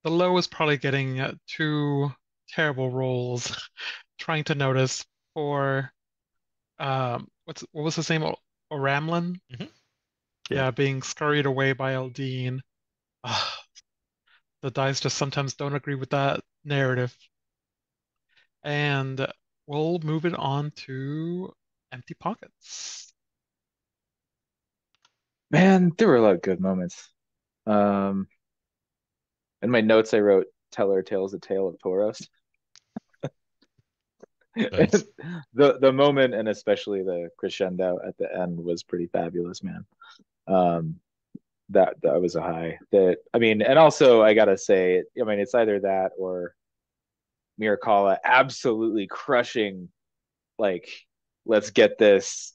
The low was probably getting 2 terrible rolls, trying to notice for what was his name? Oramlin? Mhm. Yeah, being scurried away by Eldine. The dice just sometimes don't agree with that narrative. And we'll move it on to Empty Pockets. Man, there were a lot of good moments. In my notes, I wrote "Teller tells a tale of Tauros." Nice. The moment, and especially the crescendo at the end, was pretty fabulous, man. That was a high. And also I gotta say, I mean, it's either that or Miracala absolutely crushing, like, let's get this,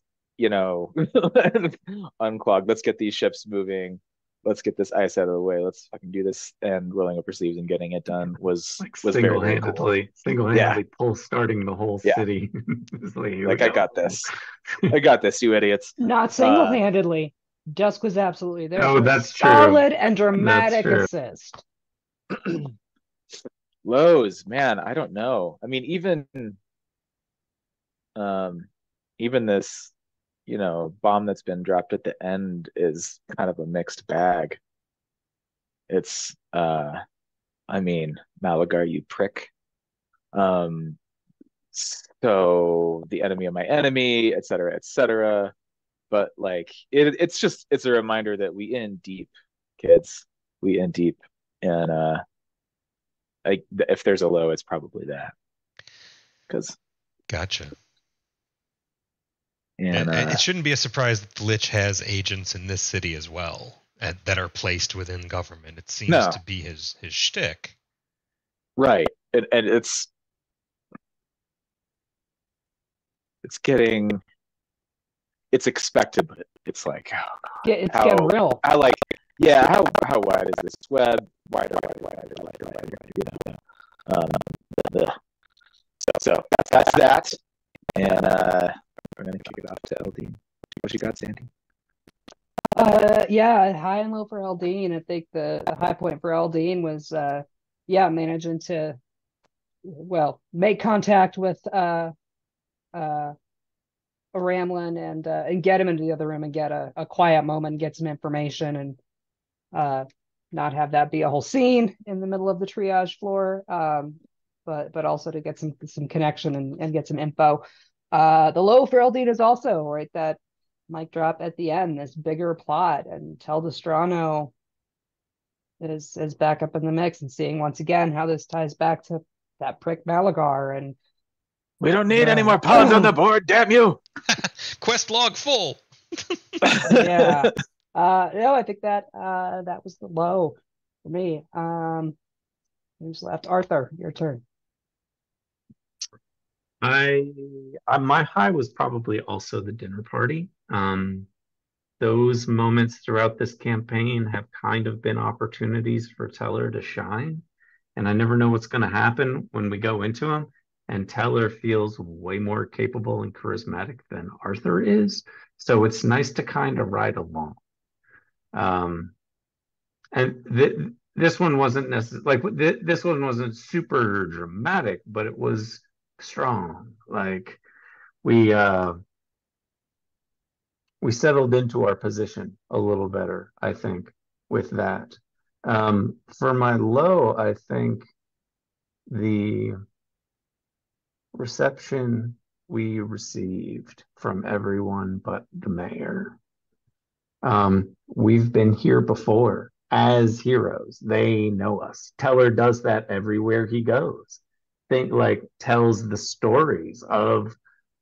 unclogged. Let's get these ships moving. Let's get this ice out of the way. Let's fucking do this. And rolling up her sleeves and getting it done was Like very, very cool. single-handedly pull starting the whole Yeah. city. It's like, here Like, we I go. got this. I got this, you idiots. Not single-handedly. Dusk was absolutely there. Oh, for a that's true. solid and dramatic true. assist. Lowe's, man, I don't know. I mean, even this, bomb that's been dropped at the end is kind of a mixed bag. It's I mean, Malagar, you prick. So the enemy of my enemy, et cetera. But like it's a reminder that we in deep, kids. We in deep. And if there's a low, it's probably that. Because Gotcha. and And it shouldn't be a surprise that the Lich has agents in this city as well that are placed within government. It seems No. to be his shtick. right. And it's expected, but it's like, oh God, It's getting real. how wide is this web? Wider. So that's that. And we're gonna kick it off to LD. What you got, Sandy? Yeah, high and low for Eldine. I think the high point for Eldine was managing to make contact with Ramlin and get him into the other room and get a quiet moment, get some information, and not have that be a whole scene in the middle of the triage floor. But also to get some connection and get some info. The low for Eldine is also right that mic drop at the end, this bigger plot, and Tel Destrano is back up in the mix, and seeing once again how this ties back to that prick Malagar. And We don't need any more pawns on the board, damn you! Quest log full. yeah. No, I think that was the low for me. Who's left? Arthur, your turn. My high was probably also the dinner party. Those moments throughout this campaign have kind of been opportunities for Teller to shine, and I never know what's going to happen when we go into them. And Teller feels way more capable and charismatic than Arthur is, so it's nice to kind of ride along. And this one wasn't necessarily like this one wasn't super dramatic, but it was strong. Like we settled into our position a little better, I think, with that. For my low, I think the reception we received from everyone but the mayor. We've been here before as heroes. They know us. Teller does that everywhere he goes. Tells the stories of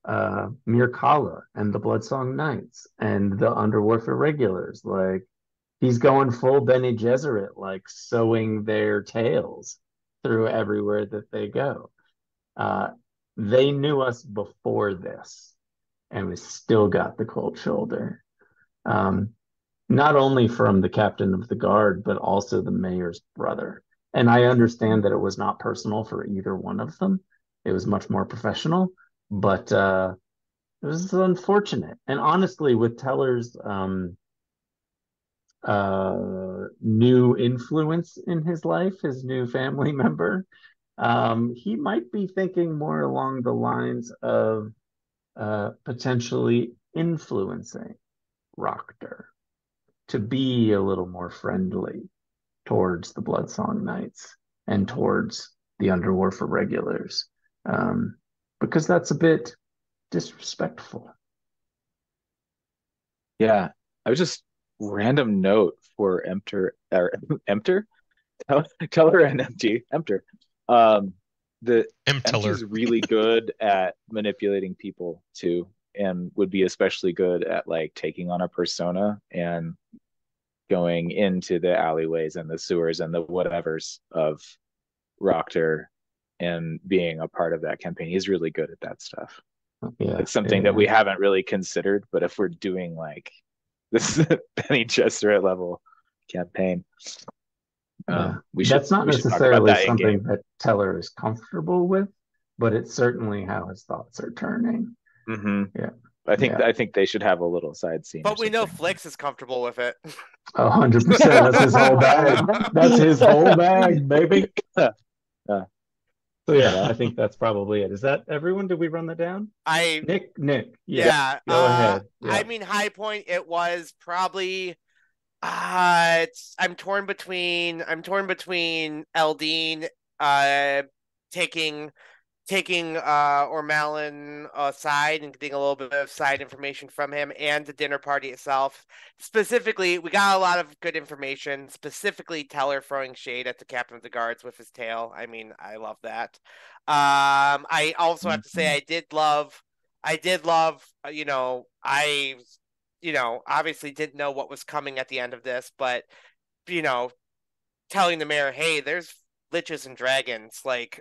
Mircalla and the Bloodsong Knights and the Underworld Irregulars. Like, he's going full Bene Gesserit, like sewing their tales through everywhere that they go. They knew us before this, and we still got the cold shoulder. Not only from the captain of the guard, but also the mayor's brother. And I understand that it was not personal for either one of them. It was much more professional, but it was unfortunate. And honestly, with Teller's new influence in his life, his new family member, he might be thinking more along the lines of potentially influencing Rokter to be a little more friendly towards the Bloodsong Knights and towards the Underworld Irregulars, because that's a bit disrespectful. Yeah, I was just random note for Teller and Empter. The Empty's really good at manipulating people too, and would be especially good at like taking on a persona and going into the alleyways and the sewers and the whatevers of Rokter and being a part of that campaign. He's really good at that stuff. Yeah, It's something that we haven't really considered, but if we're doing like this Benny Gesserit level campaign, we should That's not we should talk about necessarily that in something game. that Teller is comfortable with, but it's certainly how his thoughts are turning. Yeah. I think they should have a little side scene. But we know Flix is comfortable with it. 100%. That's his whole bag. That's his whole bag, baby. So yeah, I think that's probably it. Is that everyone? Did we run that down? Nick. Yeah. Go ahead. Yeah. I mean, high point. It was probably. I'm torn between Eldine taking Ormalin aside and getting a little bit of side information from him, and the dinner party itself. Specifically, we got a lot of good information, specifically Teller throwing shade at the captain of the guards with his tail. I mean, I love that. I also have to say I did love, obviously didn't know what was coming at the end of this, but, telling the mayor, hey, there's liches and dragons, watch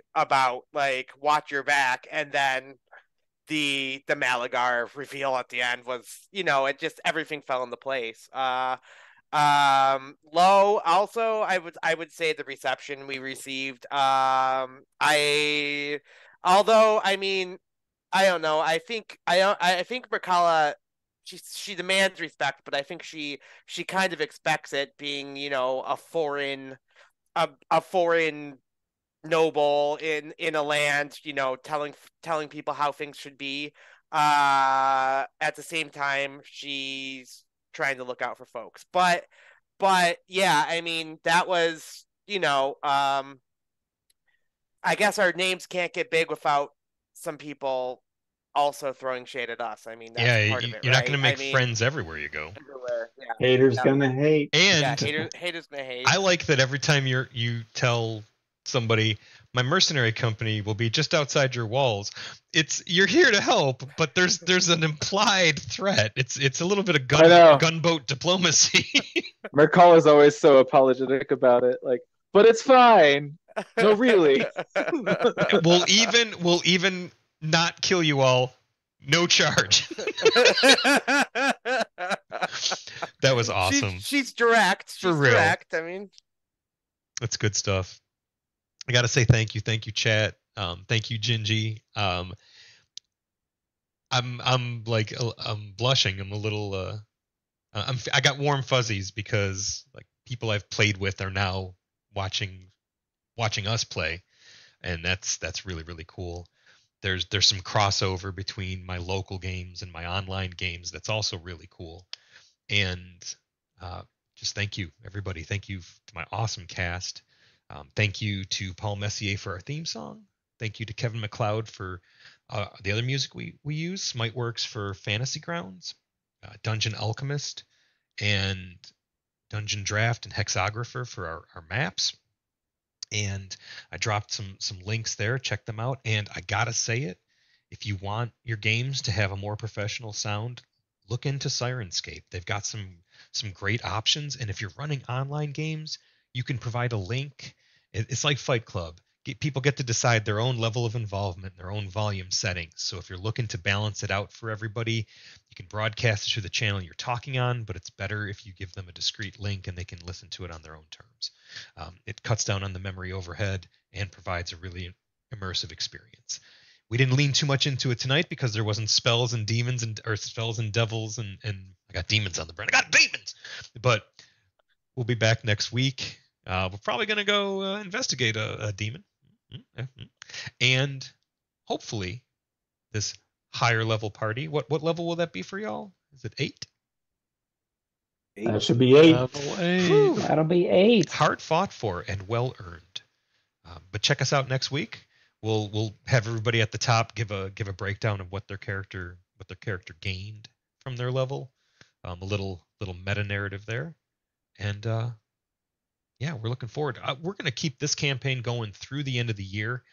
your back, and then the Malagar reveal at the end was, it just, everything fell into place. Low, also, I would say the reception we received, I don't know, I think Myrkalla, she demands respect, but I think she kind of expects it, being, a foreign noble in a land, telling people how things should be. At the same time, she's trying to look out for folks. But yeah, I mean, that was, I guess our names can't get big without some people also throwing shade at us. I mean, that's part of it, you're right? not going to make friends everywhere you go. Everywhere, yeah. Haters gonna hate. And haters gonna hate. I like that every time you tell somebody, my mercenary company will be just outside your walls, you're here to help, but there's an implied threat. It's a little bit of gunboat diplomacy. Myrkalla is always so apologetic about it, but it's fine. No, really. We'll even not kill you all, no charge. That was awesome. She's direct. She's real. Direct. I mean, that's good stuff. I gotta say thank you, chat. Thank you, Gingy. I'm blushing. I'm a little. I got warm fuzzies because people I've played with are now watching us play, and that's really, really cool. There's some crossover between my local games and my online games that's also really cool. And just thank you, everybody. Thank you to my awesome cast. Thank you to Paul Messier for our theme song. Thank you to Kevin MacLeod for the other music we use. Smiteworks for Fantasy Grounds, Dungeon Alchemist, and Dungeon Draft and Hexographer for our maps. And I dropped some links there. Check them out. And I gotta say it, if you want your games to have a more professional sound, look into Sirenscape. They've got some great options. And if you're running online games, you can provide a link. It's like Fight Club. People get to decide their own level of involvement, their own volume settings. So if you're looking to balance it out for everybody, you can broadcast it to the channel you're talking on, but it's better if you give them a discrete link and they can listen to it on their own terms. It cuts down on the memory overhead and provides a really immersive experience. We didn't lean too much into it tonight because there wasn't spells and demons or spells and devils and I got demons on the brain. I got demons! But we'll be back next week. We're probably going to go investigate a demon. And hopefully this higher level party, what level will that be for y'all? Is it 8? That should be 8. Level 8. Whew, that'll be 8. Hard fought for and well earned. But check us out next week. We'll have everybody at the top give a breakdown of what their character gained from their level. A little meta narrative there. And yeah, we're looking forward. We're going to keep this campaign going through the end of the year.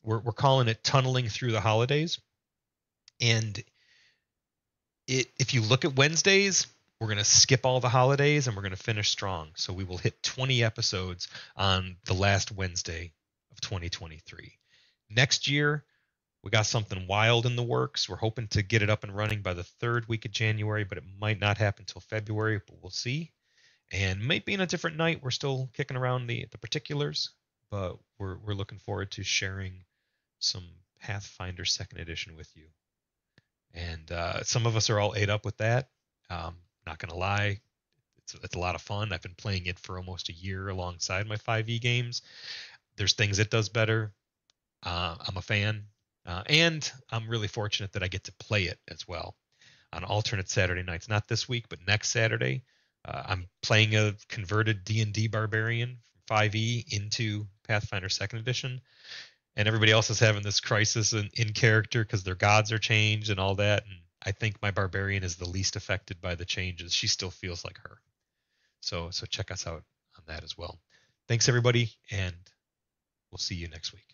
We're calling it Tunneling Through the Holidays. And if you look at Wednesdays, we're going to skip all the holidays and we're going to finish strong. So we will hit 20 episodes on the last Wednesday of 2023. Next year, we got something wild in the works. We're hoping to get it up and running by the third week of January, but it might not happen until February, but we'll see. And might be in a different night. We're still kicking around the particulars, but we're looking forward to sharing some Pathfinder Second Edition with you. And some of us are all ate up with that. Not gonna lie, it's a lot of fun. I've been playing it for almost a year alongside my 5e games. There's things it does better. I'm a fan, and I'm really fortunate that I get to play it as well on alternate Saturday nights. Not this week, but next Saturday. I'm playing a converted D&D barbarian from 5e into Pathfinder Second Edition, and everybody else is having this crisis in character because their gods are changed and all that. And I think my barbarian is the least affected by the changes. She still feels like her. So check us out on that as well. Thanks everybody, and we'll see you next week.